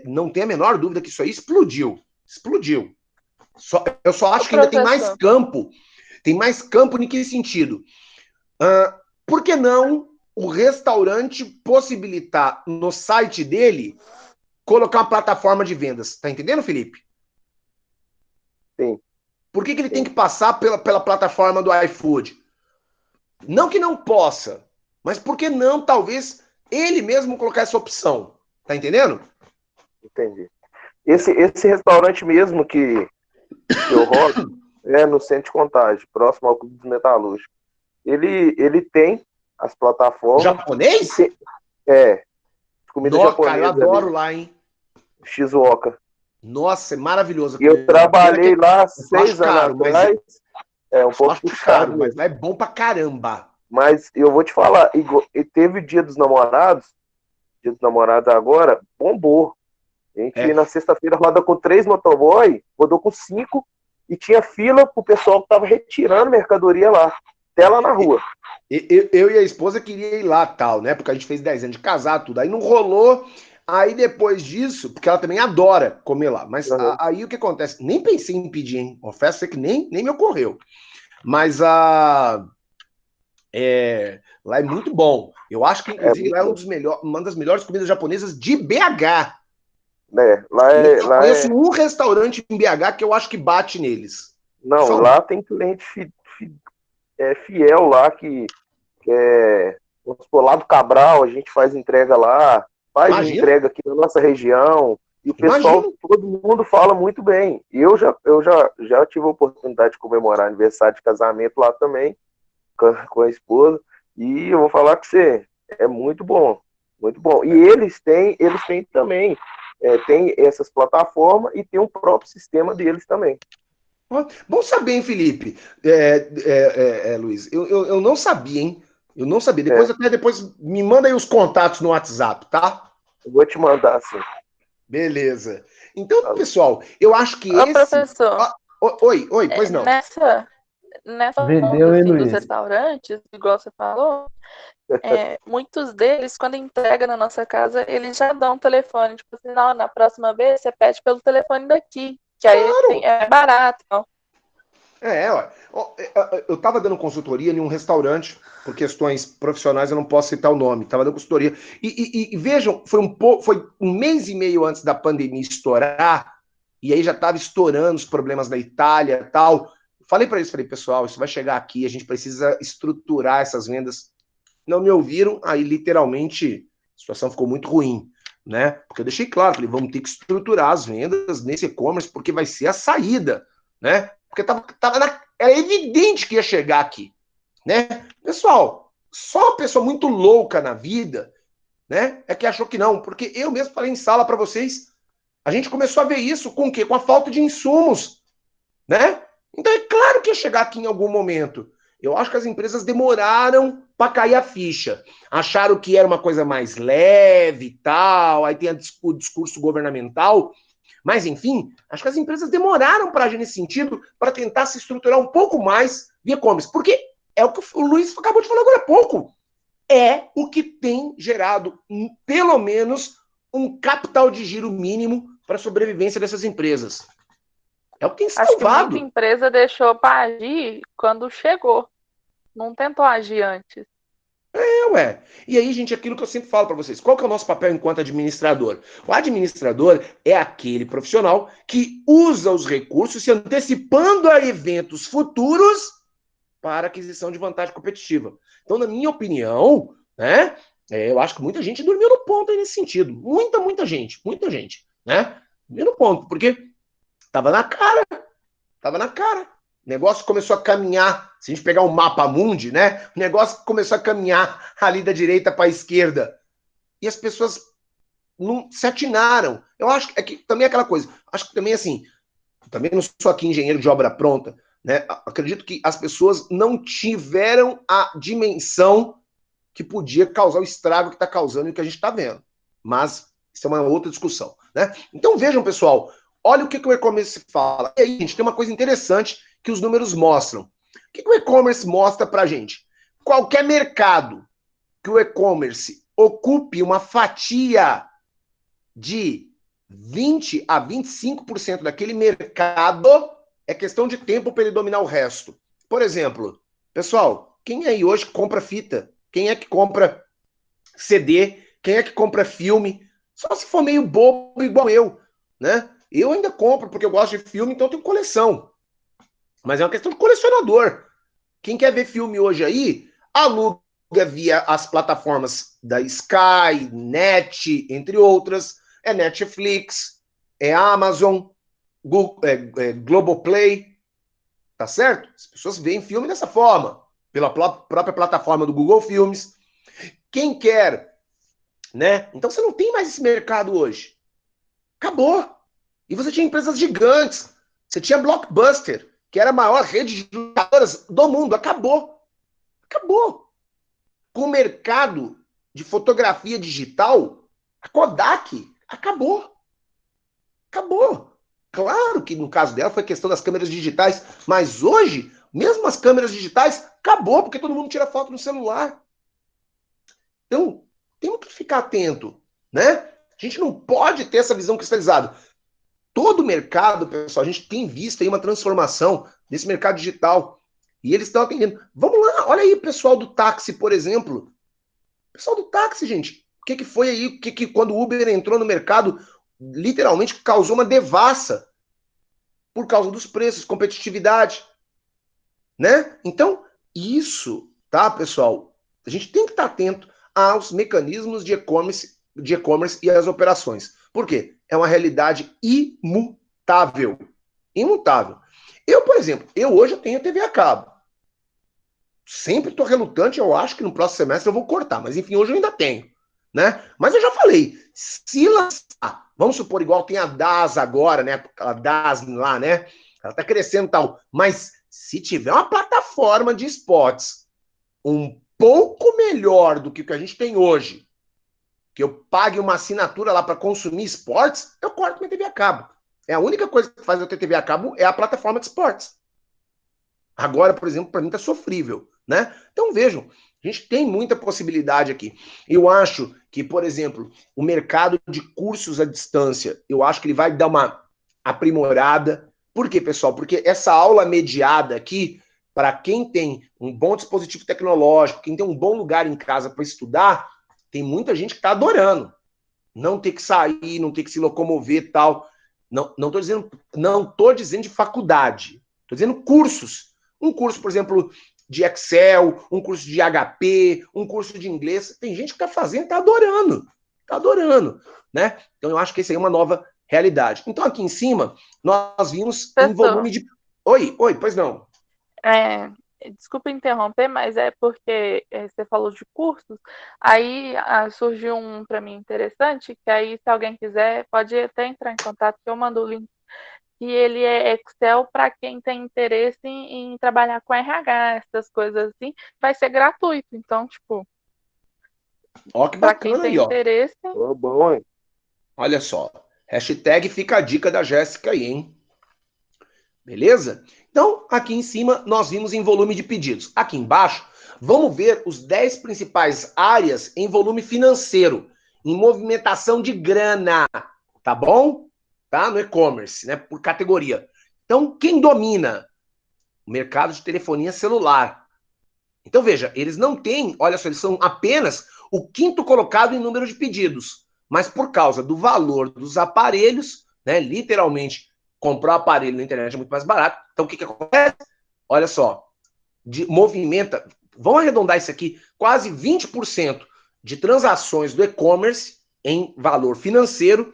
não tem a menor dúvida que isso aí explodiu. Explodiu. Eu só acho que ainda tem mais campo. Tem mais campo em que sentido? Por que não o restaurante possibilitar no site dele colocar uma plataforma de vendas. Tá entendendo, Felipe? Sim. Por que ele tem que passar pela plataforma do iFood? Não que não possa, mas por que não, talvez, ele mesmo colocar essa opção? Tá entendendo? Entendi. Esse restaurante mesmo que eu rodo é no Centro de Contagem, próximo ao Clube dos Metalúrgicos. Ele tem as plataformas. Japonês? Comida Nossa, japonesa. cara, eu adoro lá, hein? Shizuoka. Nossa, é maravilhoso. E eu trabalhei lá 6 anos atrás. Um pouco caro, mas é bom pra caramba. Mas eu vou te falar, e teve o Dia dos Namorados agora, bombou. A gente na sexta-feira roda com 3 motoboy, rodou com 5 e tinha fila pro pessoal que tava retirando mercadoria lá, até lá na rua. Eu e a esposa queria ir lá, tal, né? Porque a gente fez 10 anos de casar, tudo. Aí não rolou. Aí depois disso, porque ela também adora comer lá. Mas aí o que acontece? Nem pensei em pedir, hein? Confesso que nem me ocorreu. Mas lá é muito bom. Eu acho que, inclusive, lá é uma das melhores comidas japonesas de BH. Eu conheço um restaurante em BH que eu acho que bate neles. Não, lá tem cliente fiel lá que vamos supor, lá do Cabral, a gente faz entrega lá, faz entrega aqui na nossa região, e o pessoal, todo mundo fala muito bem. E eu já tive a oportunidade de comemorar aniversário de casamento lá também, com a esposa, e eu vou falar que é muito bom, muito bom. E eles têm também, tem essas plataformas e tem um próprio sistema deles também. Bom saber, hein, Felipe? Luiz, eu não sabia, hein? Eu não sabia. Depois me manda aí os contatos no WhatsApp, tá? Eu vou te mandar, sim. Beleza. Então, pessoal, eu acho que esse... Professor. Oi, pois não. Nessa Vendeu, assim, Luiz? dos restaurantes, igual você falou, muitos deles, quando entrega na nossa casa, eles já dão um telefone. Tipo assim, não, na próxima vez você pede pelo telefone daqui, que aí é barato. Não? Eu tava dando consultoria em um restaurante, por questões profissionais eu não posso citar o nome, tava dando consultoria. E vejam, foi um mês e meio antes da pandemia estourar, e aí já tava estourando os problemas na Itália e tal. Falei para eles, pessoal, isso vai chegar aqui, a gente precisa estruturar essas vendas. Não me ouviram, aí literalmente a situação ficou muito ruim, né? Porque eu deixei claro, falei, vamos ter que estruturar as vendas nesse e-commerce, porque vai ser a saída, né? Porque era evidente que ia chegar aqui, né? Pessoal, só uma pessoa muito louca na vida, né, é que achou que não, porque eu mesmo falei em sala para vocês, a gente começou a ver isso com o quê? Com a falta de insumos, né? Então é claro que ia chegar aqui em algum momento. Eu acho que as empresas demoraram para cair a ficha. Acharam que era uma coisa mais leve e tal, aí tem o discurso governamental. Mas, enfim, acho que as empresas demoraram para agir nesse sentido, para tentar se estruturar um pouco mais via e-commerce. Porque é o que o Luiz acabou de falar agora há pouco. É o que tem gerado, pelo menos, um capital de giro mínimo para a sobrevivência dessas empresas. É o que tem salvado. Acho que muita empresa deixou para agir quando chegou. Não tentou agir antes. E aí, gente, aquilo que eu sempre falo para vocês. Qual que é o nosso papel enquanto administrador? O administrador é aquele profissional que usa os recursos se antecipando a eventos futuros para aquisição de vantagem competitiva. Então, na minha opinião, né, eu acho que muita gente dormiu no ponto aí nesse sentido. Muita gente, né? Dormiu no ponto, porque tava na cara. O negócio começou a caminhar, se a gente pegar o mapa mundi, né? O negócio começou a caminhar ali da direita para a esquerda. E as pessoas não se atinaram. Eu acho que também é aquela coisa. Acho que também, assim, também não sou aqui engenheiro de obra pronta, né? Acredito que as pessoas não tiveram a dimensão que podia causar o estrago que está causando e que a gente está vendo. Mas isso é uma outra discussão, né? Então vejam, pessoal, olha o que o e-commerce fala. E aí, gente, tem uma coisa interessante que os números mostram. O que o e-commerce mostra para a gente? Qualquer mercado que o e-commerce ocupe uma fatia de 20 a 25% daquele mercado, é questão de tempo para ele dominar o resto. Por exemplo, pessoal, quem aí hoje compra fita? Quem é que compra CD? Quem é que compra filme? Só se for meio bobo igual eu, né? Eu ainda compro porque eu gosto de filme, então eu tenho coleção. Mas é uma questão de colecionador. Quem quer ver filme hoje aí, aluga via as plataformas da Sky, Net, entre outras. É Netflix, é Amazon, Google, Globoplay, tá certo? As pessoas veem filme dessa forma, pela própria plataforma do Google Filmes. Quem quer, né? Então você não tem mais esse mercado hoje. Acabou. E você tinha empresas gigantes. Você tinha Blockbuster, que era a maior rede de locadoras do mundo. Acabou. Acabou. Com o mercado de fotografia digital, a Kodak acabou. Acabou. Claro que no caso dela foi questão das câmeras digitais, mas hoje, mesmo as câmeras digitais, acabou, porque todo mundo tira foto no celular. Então, temos que ficar atento, né? A gente não pode ter essa visão cristalizada. Todo o mercado, pessoal, a gente tem visto aí uma transformação nesse mercado digital. E eles estão atendendo. Vamos lá, olha aí o pessoal do táxi, por exemplo. O pessoal do táxi, gente. O que foi aí? O que quando o Uber entrou no mercado, literalmente causou uma devassa por causa dos preços, competitividade, né? Então, isso, tá, pessoal? A gente tem que estar atento aos mecanismos de e-commerce e as operações. Por quê? É uma realidade imutável. Imutável. Eu, por exemplo, hoje eu tenho TV a cabo. Sempre estou relutante, eu acho que no próximo semestre eu vou cortar, mas enfim, hoje eu ainda tenho, né? Mas eu já falei, se lançar, vamos supor, igual tem a DAS agora, né? A DAS lá, né? Ela tá crescendo e tal, mas se tiver uma plataforma de esportes um pouco melhor do que o que a gente tem hoje, que eu pague uma assinatura lá para consumir esportes, eu corto minha TV a cabo. É a única coisa que faz eu ter TV a cabo é a plataforma de esportes. Agora, por exemplo, para mim tá sofrível, né? Então vejam, a gente tem muita possibilidade aqui. Eu acho que, por exemplo, o mercado de cursos à distância, eu acho que ele vai dar uma aprimorada. Por quê, pessoal? Porque essa aula mediada aqui, para quem tem um bom dispositivo tecnológico, quem tem um bom lugar em casa para estudar, tem muita gente que está adorando. Não ter que sair, não ter que se locomover e tal. Não tô dizendo de faculdade. Estou dizendo cursos. Um curso, por exemplo, de Excel, um curso de HP, um curso de inglês. Tem gente que está fazendo, está adorando. Está adorando, né? Então eu acho que essa aí é uma nova realidade. Então aqui em cima, nós vimos em volume de... Oi, pois não. Desculpa interromper, mas é porque você falou de cursos, aí surgiu um para mim interessante, que aí se alguém quiser, pode até entrar em contato, que eu mando o link, que ele é Excel para quem tem interesse em trabalhar com RH, essas coisas assim, vai ser gratuito, então, tipo, ó que para bacana quem tem interesse... Bom, hein? Olha só, hashtag fica a dica da Jéssica aí, hein? Beleza? Então, aqui em cima, nós vimos em volume de pedidos. Aqui embaixo, vamos ver os 10 principais áreas em volume financeiro, em movimentação de grana, tá bom? Tá? No e-commerce, né? Por categoria. Então, quem domina? O mercado de telefonia celular. Então, veja, eles não têm, olha só, eles são apenas o quinto colocado em número de pedidos. Mas por causa do valor dos aparelhos, né? Literalmente, comprar um aparelho na internet é muito mais barato. Então, o que acontece? Olha só, movimenta, vamos arredondar isso aqui, quase 20% de transações do e-commerce em valor financeiro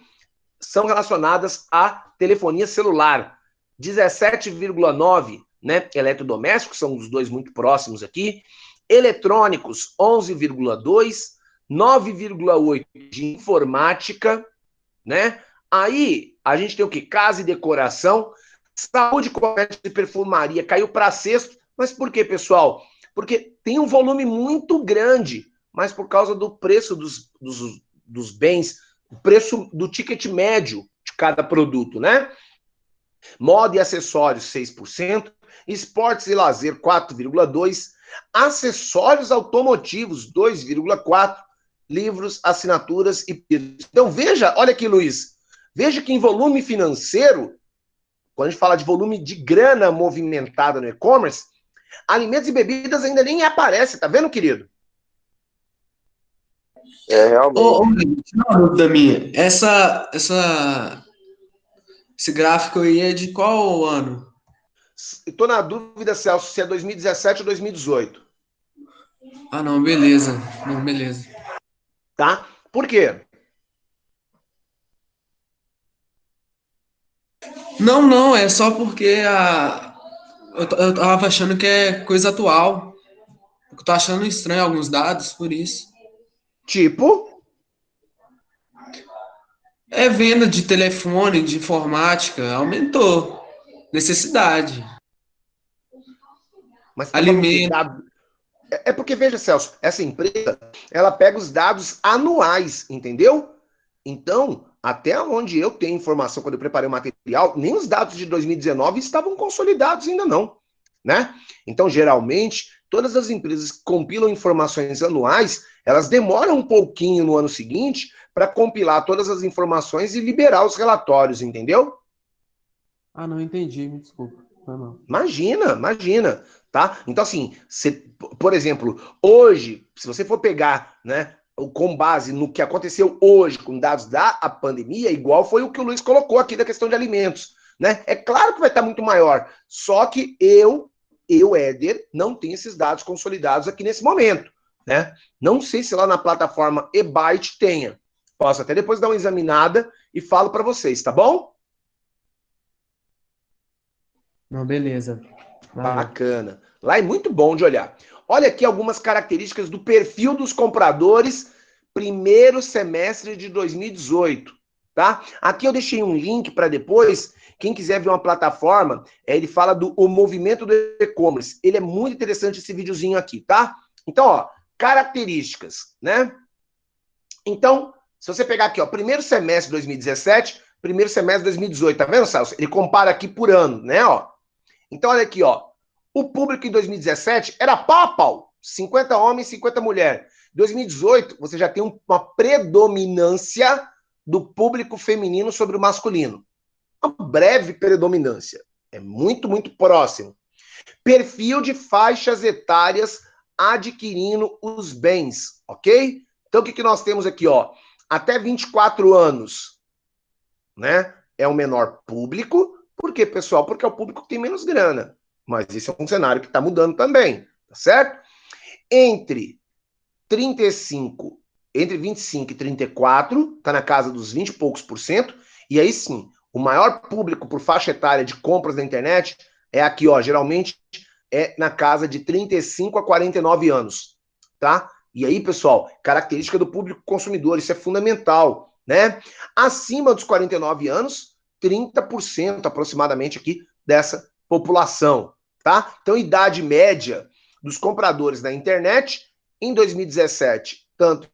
são relacionadas à telefonia celular. 17,9%, né, eletrodomésticos, são os dois muito próximos aqui. Eletrônicos, 11,2%. 9,8% de informática, né? Aí, a gente tem o quê? Casa e decoração, saúde, comércio e perfumaria caiu para sexto. Mas por quê, pessoal? Porque tem um volume muito grande, mas por causa do preço dos bens, o preço do ticket médio de cada produto, né? Moda e acessórios, 6%. Esportes e lazer, 4,2%. Acessórios automotivos, 2,4%. Livros, assinaturas e pedidos. Então veja, olha aqui, Luiz, veja que em volume financeiro, quando a gente fala de volume de grana movimentada no e-commerce, alimentos e bebidas ainda nem aparece, tá vendo, querido? Realmente. Não, dúvida minha. Esse gráfico aí é de qual ano? Estou na dúvida, Celso, se é 2017 ou 2018. Ah, não, beleza. Não, beleza. Tá? Por quê? Não, é só porque eu tava achando que é coisa atual. Eu tô achando estranho alguns dados, por isso. Tipo, É venda de telefone, de informática, aumentou. Necessidade. mas você tá falando o quê? Alimento. É porque, veja, Celso, essa empresa, ela pega os dados anuais, entendeu? Então, até onde eu tenho informação quando eu preparei o material, nem os dados de 2019 estavam consolidados ainda não, né? Então, geralmente, todas as empresas que compilam informações anuais, elas demoram um pouquinho no ano seguinte para compilar todas as informações e liberar os relatórios, entendeu? Ah, não entendi, me desculpa. Não. Imagina, tá? Então, assim, por exemplo, hoje, se você for pegar, né, com base no que aconteceu hoje com dados da pandemia, igual foi o que o Luiz colocou aqui da questão de alimentos, né? É claro que vai estar muito maior, só que eu, Éder, não tenho esses dados consolidados aqui nesse momento, né? Não sei se lá na plataforma eByte tenha. Posso até depois dar uma examinada e falo para vocês, tá bom? Não, beleza. Valeu. Bacana. Lá é muito bom de olhar. Olha aqui algumas características do perfil dos compradores primeiro semestre de 2018, tá? Aqui eu deixei um link para depois, quem quiser ver uma plataforma, ele fala do o movimento do e-commerce. Ele é muito interessante esse videozinho aqui, tá? Então, ó, características, né? Então, se você pegar aqui, ó, primeiro semestre de 2017, primeiro semestre de 2018, tá vendo, Celso? Ele compara aqui por ano, né, ó? Então, olha aqui, ó. O público em 2017 era pau a pau. 50 homens, 50 mulheres. Em 2018, você já tem uma predominância do público feminino sobre o masculino. Uma breve predominância. É muito, muito próximo. Perfil de faixas etárias adquirindo os bens, ok? Então, o que nós temos aqui, ó? Até 24 anos, né? É o menor público. Por quê, pessoal? Porque é o público que tem menos grana. Mas esse é um cenário que está mudando também, tá certo? Entre 25 e 34, está na casa dos 20 e poucos por cento. E aí sim, o maior público por faixa etária de compras na internet é aqui, ó, geralmente é na casa de 35 a 49 anos, tá? E aí, pessoal, característica do público consumidor, isso é fundamental, né? Acima dos 49 anos, 30% aproximadamente aqui dessa população, tá? Então, idade média dos compradores na internet em 2017, tanto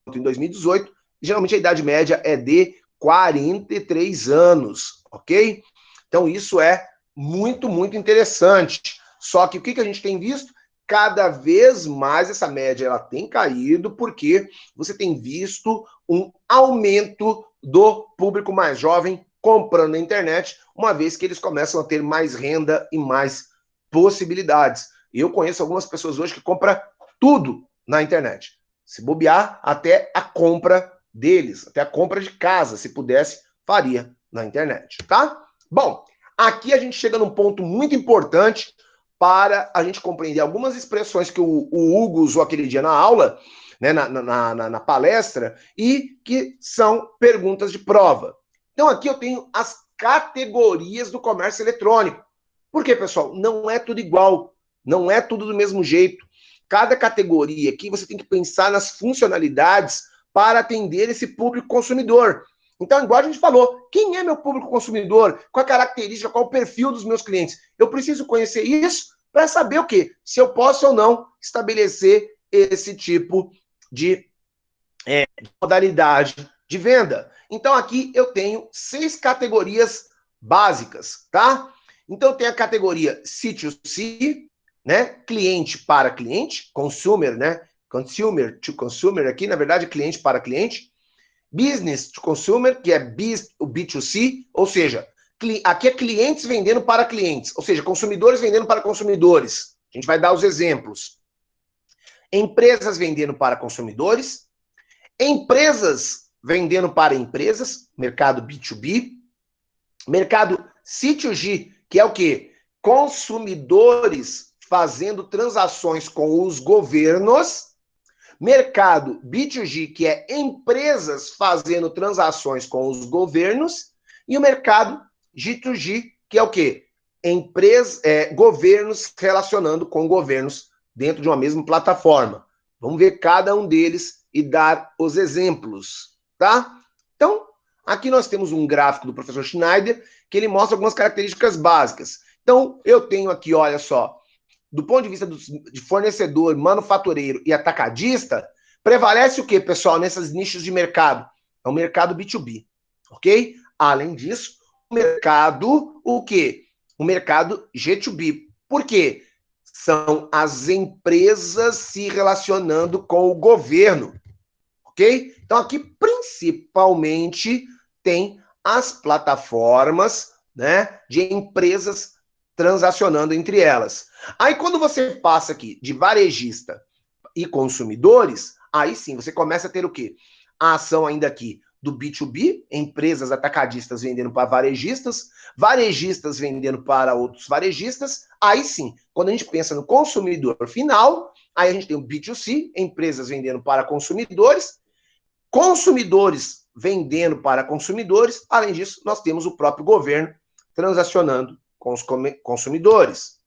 quanto em 2018, geralmente a idade média é de 43 anos, ok? Então, isso é muito, muito interessante. Só que o que a gente tem visto? Cada vez mais essa média ela tem caído, porque você tem visto um aumento do público mais jovem comprando na internet, uma vez que eles começam a ter mais renda e mais possibilidades. Eu conheço algumas pessoas hoje que compram tudo na internet. Se bobear, até a compra deles, até a compra de casa, se pudesse, faria na internet, tá? Bom, aqui a gente chega num ponto muito importante para a gente compreender algumas expressões que o Hugo usou aquele dia na aula, né, na palestra, e que são perguntas de prova. Então aqui eu tenho as categorias do comércio eletrônico. Por quê, pessoal? Não é tudo igual, não é tudo do mesmo jeito. Cada categoria aqui você tem que pensar nas funcionalidades para atender esse público consumidor. Então, igual a gente falou, quem é meu público consumidor? Qual a característica, qual o perfil dos meus clientes? Eu preciso conhecer isso para saber o quê? Se eu posso ou não estabelecer esse tipo de modalidade de venda. Então, aqui eu tenho 6 categorias básicas, tá? Então, tem a categoria C2C, né? Cliente para cliente, consumer, né? Consumer to consumer aqui, na verdade, cliente para cliente. Business to consumer, que é o B2C, ou seja, aqui é clientes vendendo para clientes, ou seja, consumidores vendendo para consumidores. A gente vai dar os exemplos. Empresas vendendo para consumidores, Empresas vendendo para empresas, mercado B2B. Mercado C2G, que é o quê? Consumidores fazendo transações com os governos. Mercado B2G, que é empresas fazendo transações com os governos. E o mercado G2G, que é o quê? Governos relacionando com governos dentro de uma mesma plataforma. Vamos ver cada um deles e dar os exemplos, tá? Então, aqui nós temos um gráfico do professor Schneider, que ele mostra algumas características básicas. Então, eu tenho aqui, olha só, do ponto de vista de fornecedor, manufatureiro e atacadista, prevalece o quê, pessoal, nesses nichos de mercado? É o mercado B2B, ok? Além disso, o mercado, o quê? O mercado G2B. Por quê? São as empresas se relacionando com o governo, ok? Então, aqui, principalmente, tem as plataformas, né, de empresas transacionando entre elas. Aí, quando você passa aqui de varejista e consumidores, aí sim, você começa a ter o quê? A ação ainda aqui do B2B, empresas atacadistas vendendo para varejistas, varejistas vendendo para outros varejistas. Aí sim, quando a gente pensa no consumidor final, aí a gente tem o B2C, empresas vendendo para consumidores, consumidores vendendo para consumidores. Além disso, nós temos o próprio governo transacionando com os consumidores.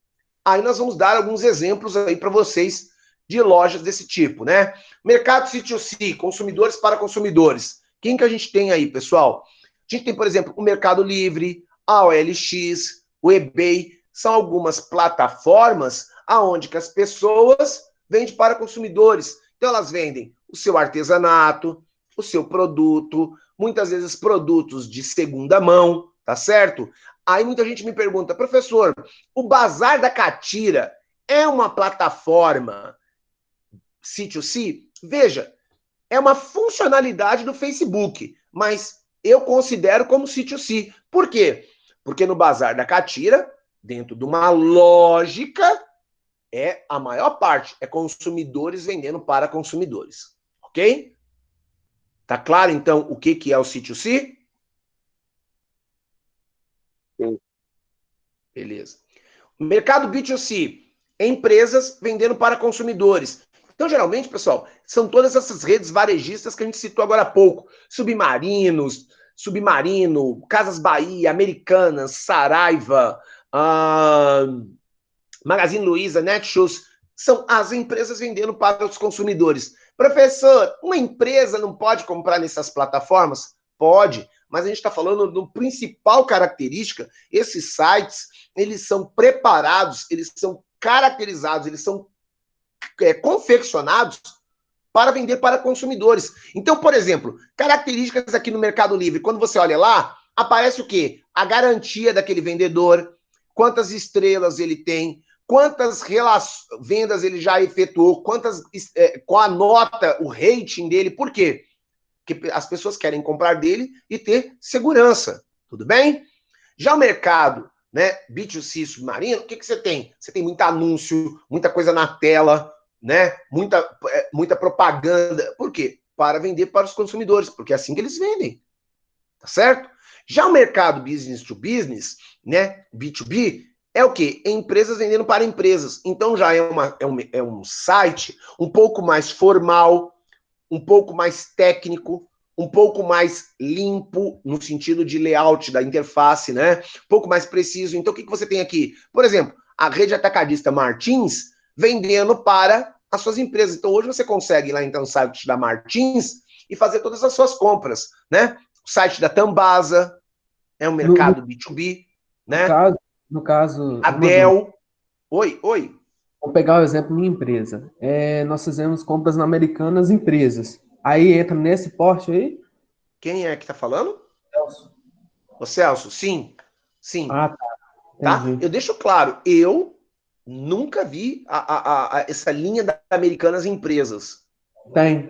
Aí nós vamos dar alguns exemplos aí para vocês de lojas desse tipo, né? Mercado C2C, consumidores para consumidores. Quem que a gente tem aí, pessoal? A gente tem, por exemplo, o Mercado Livre, a OLX, o eBay. São algumas plataformas aonde que as pessoas vendem para consumidores. Então elas vendem o seu artesanato, o seu produto, muitas vezes produtos de segunda mão, tá certo? Aí muita gente me pergunta, professor, o Bazar da Catira é uma plataforma C2C? Veja, é uma funcionalidade do Facebook, mas eu considero como C2C. Por quê? Porque no Bazar da Catira, dentro de uma lógica, a maior parte é consumidores vendendo para consumidores, ok? Tá claro, então, o que é o C2C? Sim. Beleza. Mercado B2C, empresas vendendo para consumidores. Então, geralmente, pessoal, são todas essas redes varejistas que a gente citou agora há pouco. Submarino, Casas Bahia, Americanas, Saraiva, Magazine Luiza, Netshoes, são as empresas vendendo para os consumidores. Professor, uma empresa não pode comprar nessas plataformas? Pode, mas a gente está falando do principal característica. Esses sites, eles são preparados, eles são caracterizados, eles são confeccionados para vender para consumidores. Então, por exemplo, características aqui no Mercado Livre, quando você olha lá, aparece o quê? A garantia daquele vendedor, quantas estrelas ele tem, quantas vendas ele já efetuou, qual a nota, o rating dele. Por quê? Porque as pessoas querem comprar dele e ter segurança. Tudo bem? Já o mercado, né, B2C submarino, o que você tem? Você tem muito anúncio, muita coisa na tela, né? Muita propaganda. Por quê? Para vender para os consumidores, porque é assim que eles vendem. Tá certo? Já o mercado business to business, né, B2B, é o quê? Empresas vendendo para empresas. Então já é um site um pouco mais formal, um pouco mais técnico, um pouco mais limpo, no sentido de layout da interface, né? Um pouco mais preciso. Então, o que você tem aqui? Por exemplo, a rede atacadista Martins vendendo para as suas empresas. Então, hoje você consegue ir lá então, no site da Martins e fazer todas as suas compras, né? O site da Tambasa é um mercado B2B, né? No caso... A Dell. Oi. Vou pegar o exemplo minha empresa. Nós fizemos compras na Americanas empresas. Aí entra nesse porte aí? Quem é que tá falando? Celso. O Celso, sim. Ah, tá. Eu deixo claro, eu nunca vi essa linha da Americanas Empresas. Tem.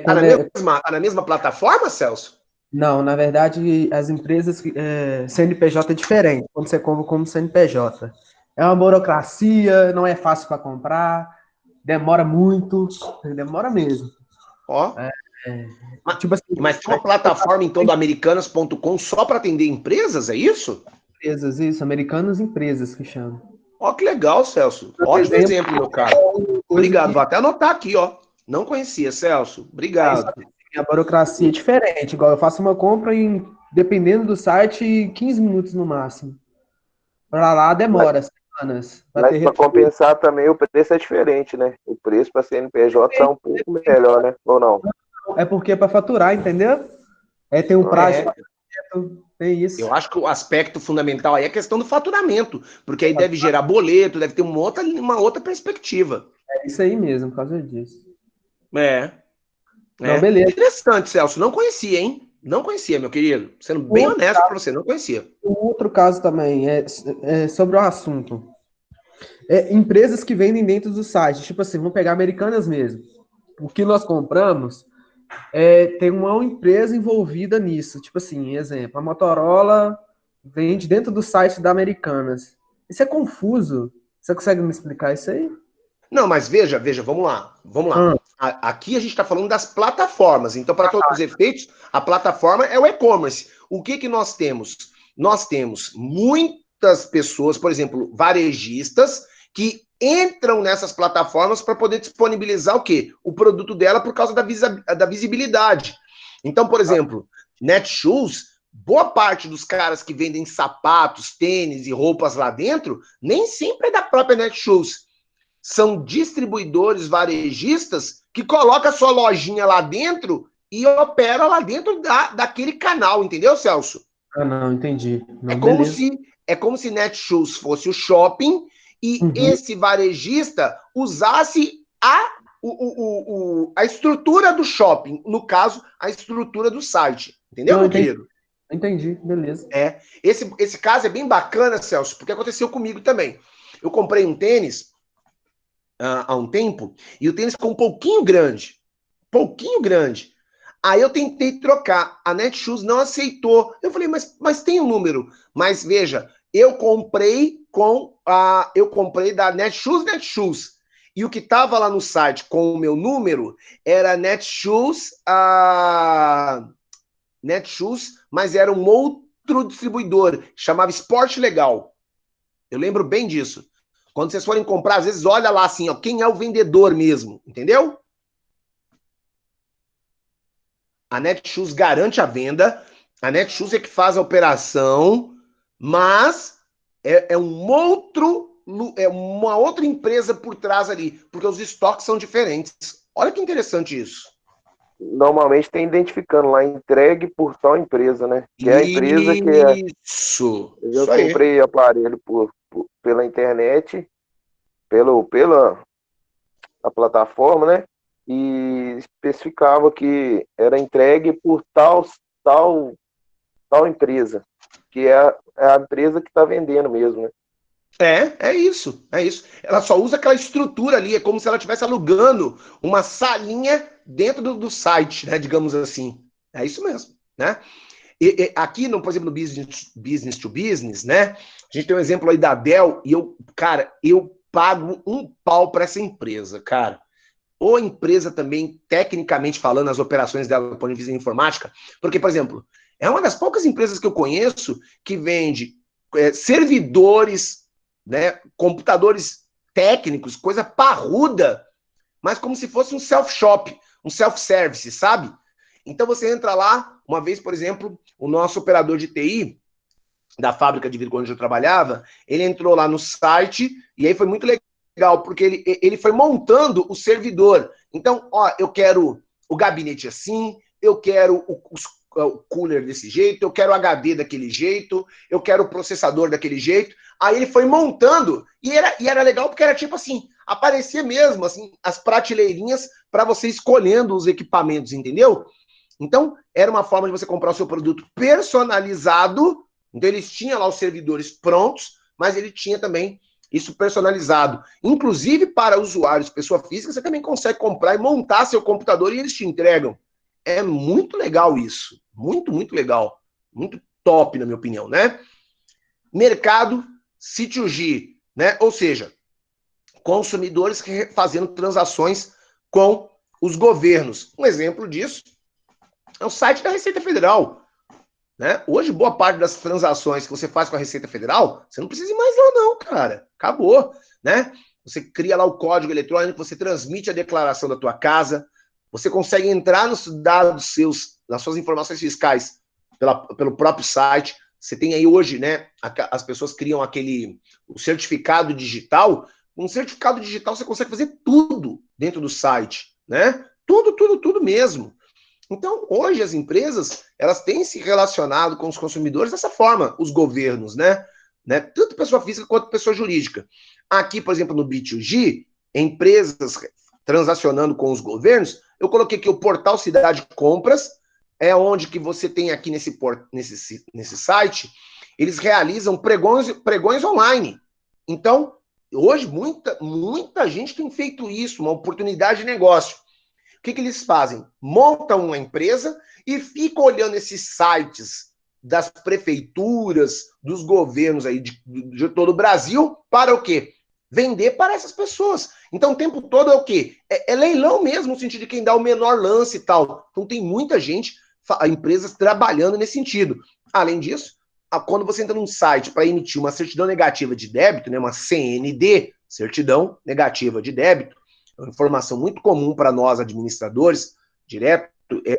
Tá na mesma plataforma, Celso? Não, na verdade, as empresas CNPJ é diferente, quando você compra como CNPJ. É uma burocracia, não é fácil para comprar, demora muito, demora mesmo. Ó. Tipo assim, Mas tem uma plataforma, então, do americanas.com só para atender empresas, é isso? empresas, isso, Americanas Empresas que chamam. Ó, que legal, Celso. Por Ótimo exemplo, exemplo, meu caro. coisa Obrigado. que Vou até anotar aqui, ó. Não conhecia, Celso. Obrigado. a burocracia é diferente. Igual eu faço uma compra em, dependendo do site, 15 minutos no máximo. Para lá demora semanas. Vai Mas ter para compensar também o preço é diferente, né? O preço para CNPJ tá um pouco melhor, né? Ou não? É porque é para faturar, entendeu? Tem um prazo, É, tem isso. eu acho que o aspecto fundamental aí é a questão do faturamento, porque aí deve gerar boleto, deve ter uma outra perspectiva. É isso aí mesmo, por causa disso. Não, É. beleza. Interessante, Celso. Não conhecia, hein? Não conhecia, meu querido. Sendo bem honesto para você, não conhecia. Um outro caso também é sobre o assunto. Empresas que vendem dentro do site. Tipo assim, vamos pegar Americanas mesmo. O que nós compramos tem uma empresa envolvida nisso. Tipo assim, exemplo, a Motorola vende dentro do site da Americanas. Isso é confuso. Você consegue me explicar isso aí? Não, mas veja, vamos lá. Aqui a gente está falando das plataformas. Então, para todos os efeitos, a plataforma é o e-commerce. O que nós temos? Nós temos muitas pessoas, por exemplo, varejistas, que entram nessas plataformas para poder disponibilizar o quê? O produto dela por causa da visibilidade. Então, por exemplo, Netshoes, boa parte dos caras que vendem sapatos, tênis e roupas lá dentro, nem sempre é da própria Netshoes. São distribuidores varejistas que colocam a sua lojinha lá dentro e opera lá dentro daquele canal, entendeu, Celso? Ah, não, entendi. Não, É como se Netshoes fosse o shopping e esse varejista usasse a estrutura do shopping, no caso, a estrutura do site. Entendeu, meu querido? Entendi, beleza. Esse caso é bem bacana, Celso, porque aconteceu comigo também. Eu comprei um tênis há um tempo, e o tênis ficou um pouquinho grande. Aí eu tentei trocar, a Netshoes não aceitou. Eu falei, mas tem um número. Mas veja, eu comprei da Netshoes. E o que estava lá no site com o meu número era Netshoes, mas era um outro distribuidor, chamava Esporte Legal. Eu lembro bem disso. Quando vocês forem comprar, às vezes olha lá assim, ó, quem é o vendedor mesmo, entendeu? A Netshoes garante a venda, a Netshoes é que faz a operação, mas é uma outra empresa por trás ali, porque os estoques são diferentes. Olha que interessante isso. Normalmente tem identificando lá, entregue por tal empresa, né? Que é a empresa que é. Isso. Eu comprei aparelho pela internet, pela a plataforma, né? E especificava que era entregue por tal empresa, que é a empresa que está vendendo mesmo, né? É isso. Ela só usa aquela estrutura ali, é como se ela estivesse alugando uma salinha dentro do site, né, digamos assim. É isso mesmo, né? E aqui, por exemplo, no business to business, né, a gente tem um exemplo aí da Dell, e eu pago um pau para essa empresa, cara. Ou a empresa também, tecnicamente falando, as operações dela do ponto de vista de informática, porque, por exemplo, é uma das poucas empresas que eu conheço que vende servidores, né, computadores técnicos, coisa parruda, mas como se fosse um self-shop, um self-service, sabe? Então você entra lá, uma vez, por exemplo, o nosso operador de TI, da fábrica de vidro onde eu trabalhava, ele entrou lá no site, e aí foi muito legal, porque ele foi montando o servidor. Então, ó, eu quero o gabinete assim, eu quero o cooler desse jeito, eu quero o HD daquele jeito, eu quero o processador daquele jeito. Aí ele foi montando, e era legal porque era tipo assim, aparecia mesmo assim as prateleirinhas para você escolhendo os equipamentos, entendeu? Então, era uma forma de você comprar o seu produto personalizado. Então, eles tinham lá os servidores prontos, mas ele tinha também isso personalizado. Inclusive, para usuários, pessoa física, você também consegue comprar e montar seu computador e eles te entregam. É muito legal isso. Muito, muito legal. Muito top, na minha opinião, né? Mercado C2G, né? Ou seja, consumidores fazendo transações com os governos. Um exemplo disso é o site da Receita Federal. Né? Hoje, boa parte das transações que você faz com a Receita Federal, você não precisa ir mais lá não, cara. Acabou, né? Você cria lá o código eletrônico, você transmite a declaração da tua casa, você consegue entrar nos dados seus, nas suas informações fiscais pelo próprio site. Você tem aí hoje, né? As pessoas criam o certificado digital. Um certificado digital você consegue fazer tudo dentro do site, né? Tudo mesmo. Então, hoje as empresas, elas têm se relacionado com os consumidores dessa forma, os governos, né? Tanto pessoa física quanto pessoa jurídica. Aqui, por exemplo, no B2G, empresas transacionando com os governos, eu coloquei aqui o portal Cidade Compras, é onde que você tem aqui nesse site, eles realizam pregões online. Então, hoje, muita gente tem feito isso, uma oportunidade de negócio. O que eles fazem? Montam uma empresa e ficam olhando esses sites das prefeituras, dos governos aí de todo o Brasil, para o quê? Vender para essas pessoas. Então, o tempo todo é o quê? É leilão mesmo, no sentido de quem dá o menor lance e tal. Então, tem muita gente, empresas trabalhando nesse sentido. Além disso, quando você entra num site para emitir uma certidão negativa de débito, né, uma CND, certidão negativa de débito, é uma informação muito comum para nós administradores, direto,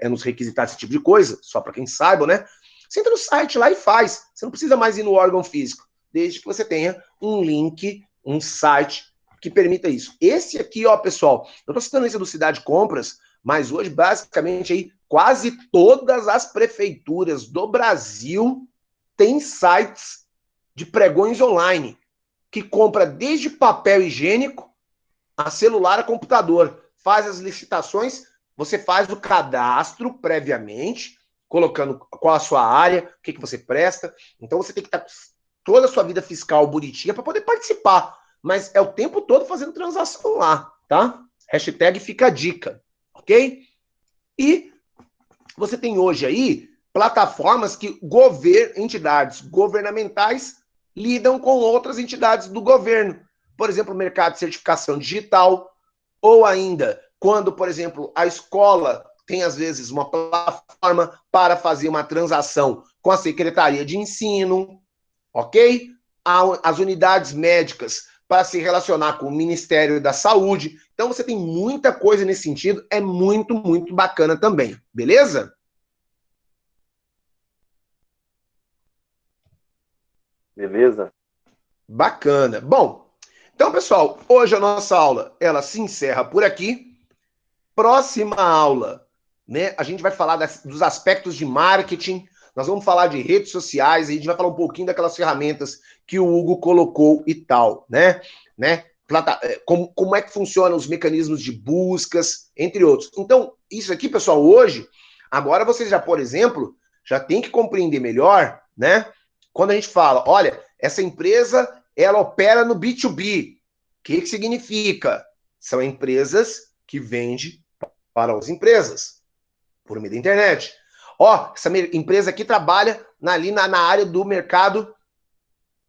nos requisitar esse tipo de coisa, só para quem saiba, né? Você entra no site lá e faz. Você não precisa mais ir no órgão físico, desde que você tenha um link, um site que permita isso. Esse aqui, ó, pessoal, eu estou citando isso do Cidade Compras, mas hoje, basicamente, aí, quase todas as prefeituras do Brasil têm sites de pregões online, que compra desde papel higiênico a celular a computador. Faz as licitações, você faz o cadastro previamente, colocando qual a sua área, o que você presta. Então você tem que estar toda a sua vida fiscal bonitinha para poder participar. Mas é o tempo todo fazendo transação lá, tá? Hashtag fica a dica, ok? E você tem hoje aí plataformas que entidades governamentais lidam com outras entidades do governo. Por exemplo, o mercado de certificação digital, ou ainda quando, por exemplo, a escola tem, às vezes, uma plataforma para fazer uma transação com a Secretaria de Ensino, ok? As unidades médicas para se relacionar com o Ministério da Saúde. Então, você tem muita coisa nesse sentido, é muito, muito bacana também, beleza? Beleza? Bacana. Bom, então, pessoal, hoje a nossa aula, ela se encerra por aqui. Próxima aula, né? A gente vai falar dos aspectos de marketing, nós vamos falar de redes sociais, a gente vai falar um pouquinho daquelas ferramentas que o Hugo colocou e tal, né? Como é que funcionam os mecanismos de buscas, entre outros. Então, isso aqui, pessoal, hoje, agora vocês já, por exemplo, já tem que compreender melhor, né? Quando a gente fala, olha, essa empresa, ela opera no B2B. O que significa? São empresas que vendem para as empresas, por meio da internet. Ó, essa empresa aqui trabalha ali na área do mercado,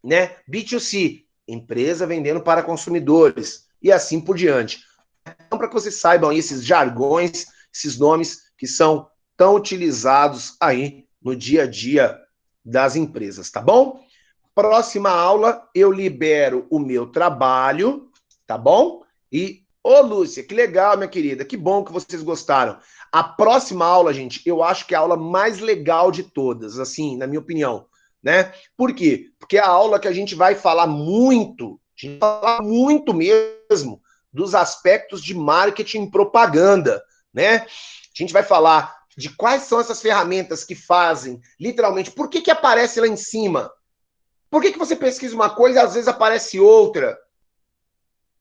né, B2C, empresa vendendo para consumidores, e assim por diante. Então, para que vocês saibam esses jargões, esses nomes que são tão utilizados aí no dia a dia das empresas, tá bom? Próxima aula, eu libero o meu trabalho, tá bom? E ô, Lúcia, que legal, minha querida. Que bom que vocês gostaram. A próxima aula, gente, eu acho que é a aula mais legal de todas, assim, na minha opinião, né? Por quê? Porque é a aula que a gente vai falar muito, mesmo, dos aspectos de marketing e propaganda, né? A gente vai falar de quais são essas ferramentas que fazem, literalmente, por que aparece lá em cima? Por que você pesquisa uma coisa e às vezes aparece outra?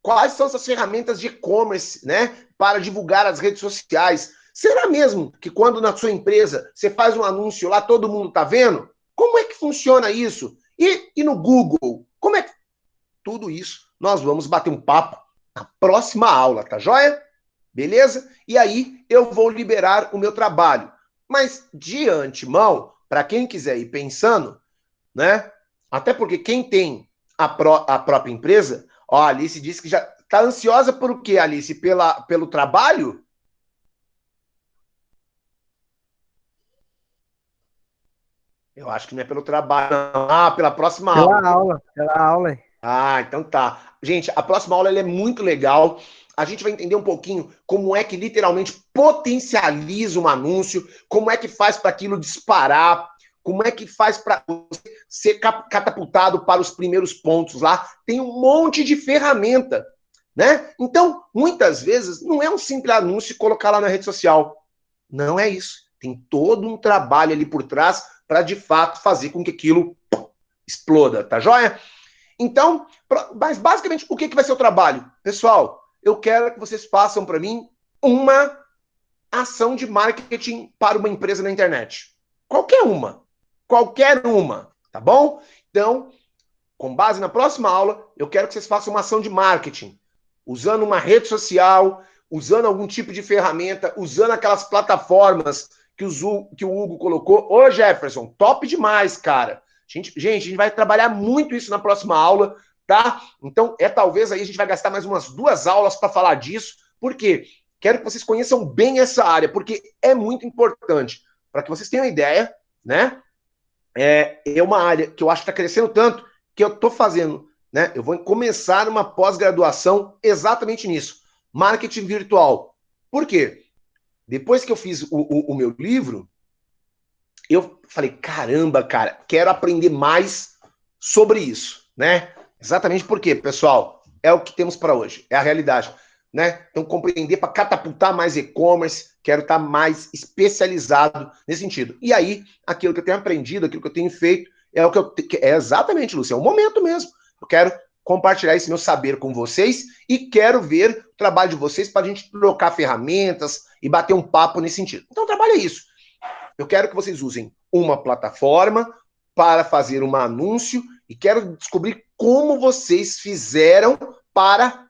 Quais são essas ferramentas de e-commerce, né, para divulgar as redes sociais? Será mesmo que quando na sua empresa você faz um anúncio lá, todo mundo está vendo? Como é que funciona isso? E no Google? Como é que... Tudo isso nós vamos bater um papo na próxima aula, tá joia? Beleza? E aí eu vou liberar o meu trabalho. Mas de antemão, para quem quiser ir pensando, né? Até porque quem tem a própria empresa... Ó, a Alice disse que já está ansiosa por o quê, Alice? Pelo trabalho? Eu acho que não é pelo trabalho, não. Ah, pela próxima Pela aula. pela aula. Ah, então tá. Gente, a próxima aula ela é muito legal. A gente vai entender um pouquinho como é que literalmente potencializa um anúncio, como é que faz para aquilo disparar, como é que faz para você ser catapultado para os primeiros pontos lá. Tem um monte de ferramenta, né? Então, muitas vezes, não é um simples anúncio e colocar lá na rede social. Não é isso. Tem todo um trabalho ali por trás para, de fato, fazer com que aquilo exploda, tá joia? Então, mas basicamente, o que vai ser o trabalho? Pessoal, eu quero que vocês façam para mim uma ação de marketing para uma empresa na internet. Qualquer uma, tá bom? Então, com base na próxima aula, eu quero que vocês façam uma ação de marketing, usando uma rede social, usando algum tipo de ferramenta, usando aquelas plataformas que o Hugo colocou. Ô, Jefferson, top demais, cara. Gente, a gente vai trabalhar muito isso na próxima aula, tá? Então, talvez aí a gente vai gastar mais umas 2 aulas para falar disso. Por quê? Quero que vocês conheçam bem essa área, porque é muito importante. Para que vocês tenham uma ideia, né? É uma área que eu acho que está crescendo tanto que eu estou fazendo, né? Eu vou começar uma pós-graduação exatamente nisso. Marketing virtual. Por quê? Depois que eu fiz o meu livro, eu falei, caramba, cara, quero aprender mais sobre isso, né? Exatamente porque, pessoal, é o que temos para hoje, é a realidade, né? Então, compreender para catapultar mais e-commerce, quero estar mais especializado nesse sentido. E aí, aquilo que eu tenho aprendido, aquilo que eu tenho feito, é o que é exatamente, Lúcia, é o momento mesmo. Eu quero compartilhar esse meu saber com vocês e quero ver o trabalho de vocês para a gente trocar ferramentas e bater um papo nesse sentido. Então, o trabalho é isso. Eu quero que vocês usem uma plataforma para fazer um anúncio e quero descobrir como vocês fizeram para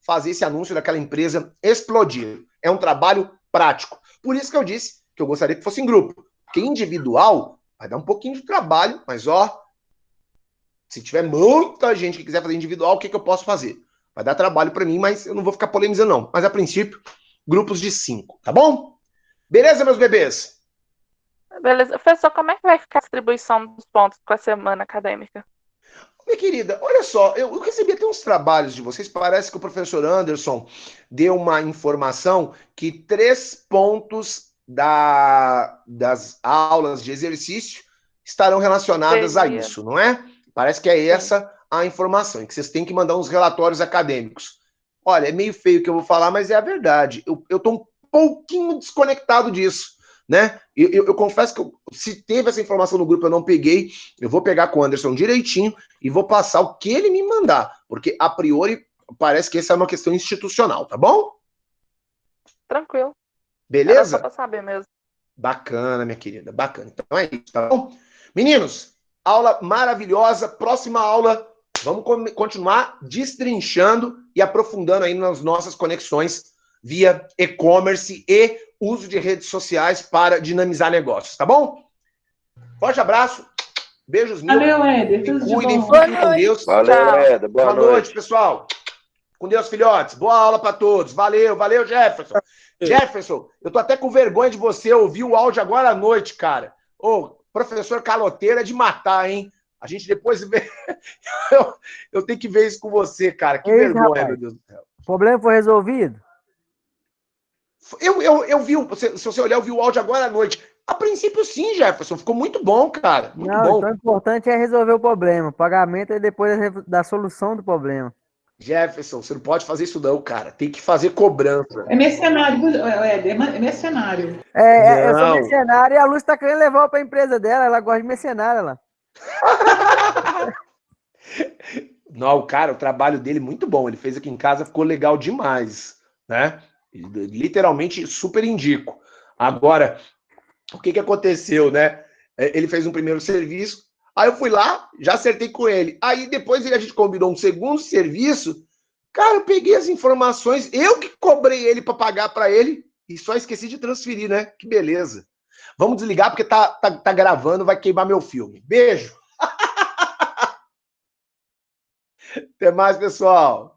fazer esse anúncio daquela empresa explodir. É um trabalho prático. Por isso que eu disse que eu gostaria que fosse em grupo. Porque individual vai dar um pouquinho de trabalho, mas se tiver muita gente que quiser fazer individual, o que eu posso fazer? Vai dar trabalho para mim, mas eu não vou ficar polemizando não. Mas a princípio, grupos de 5, tá bom? Beleza, meus bebês? Beleza. Professor, como é que vai ficar a distribuição dos pontos para a semana acadêmica? Minha querida, olha só, eu recebi até uns trabalhos de vocês, parece que o professor Anderson deu uma informação que 3 pontos das aulas de exercício estarão relacionadas a isso, não é? Parece que é essa a informação, e que vocês têm que mandar uns relatórios acadêmicos. Olha, é meio feio o que eu vou falar, mas é a verdade. Eu estou um pouquinho desconectado disso, né? Eu confesso que se teve essa informação no grupo eu não peguei, eu vou pegar com o Anderson direitinho e vou passar o que ele me mandar, porque a priori parece que essa é uma questão institucional, tá bom? Tranquilo. Beleza? Era só pra saber mesmo. Bacana, minha querida, bacana. Então é isso, tá bom? Meninos, aula maravilhosa, próxima aula, vamos continuar destrinchando e aprofundando aí nas nossas conexões via e-commerce e uso de redes sociais para dinamizar negócios, tá bom? Forte abraço, beijos mil. Valeu, Éder. Se cuidem, Boa fiquem com noite. Deus. Valeu, Éder. Boa noite, pessoal. Com Deus, filhotes. Boa aula para todos. Valeu, valeu, Jefferson. Jefferson, eu tô até com vergonha de você ouvir o áudio agora à noite, cara. Ô, professor caloteiro é de matar, hein? A gente depois vê. Eu tenho que ver isso com você, cara. Que vergonha, rapaz. Meu Deus do céu. O problema foi resolvido? Eu vi, se você olhar, eu vi o áudio agora à noite. A princípio, sim, Jefferson. Ficou muito bom, cara. Muito bom. Então o importante é resolver o problema. O pagamento é depois da solução do problema. Jefferson, você não pode fazer isso não, cara. Tem que fazer cobrança. É mercenário, Éder. É mercenário. Eu sou mercenário e a Luz tá querendo levar pra empresa dela. Ela gosta de mercenário, lá. Não, cara, o trabalho dele é muito bom. Ele fez aqui em casa, ficou legal demais, né? Literalmente super indico. Agora, o que aconteceu, né? Ele fez um primeiro serviço, aí eu fui lá, já acertei com ele. Aí depois a gente combinou um segundo serviço. Cara, eu peguei as informações, eu que cobrei ele para pagar para ele e só esqueci de transferir, né? Que beleza. Vamos desligar porque tá gravando, vai queimar meu filme. Beijo. Até mais, pessoal.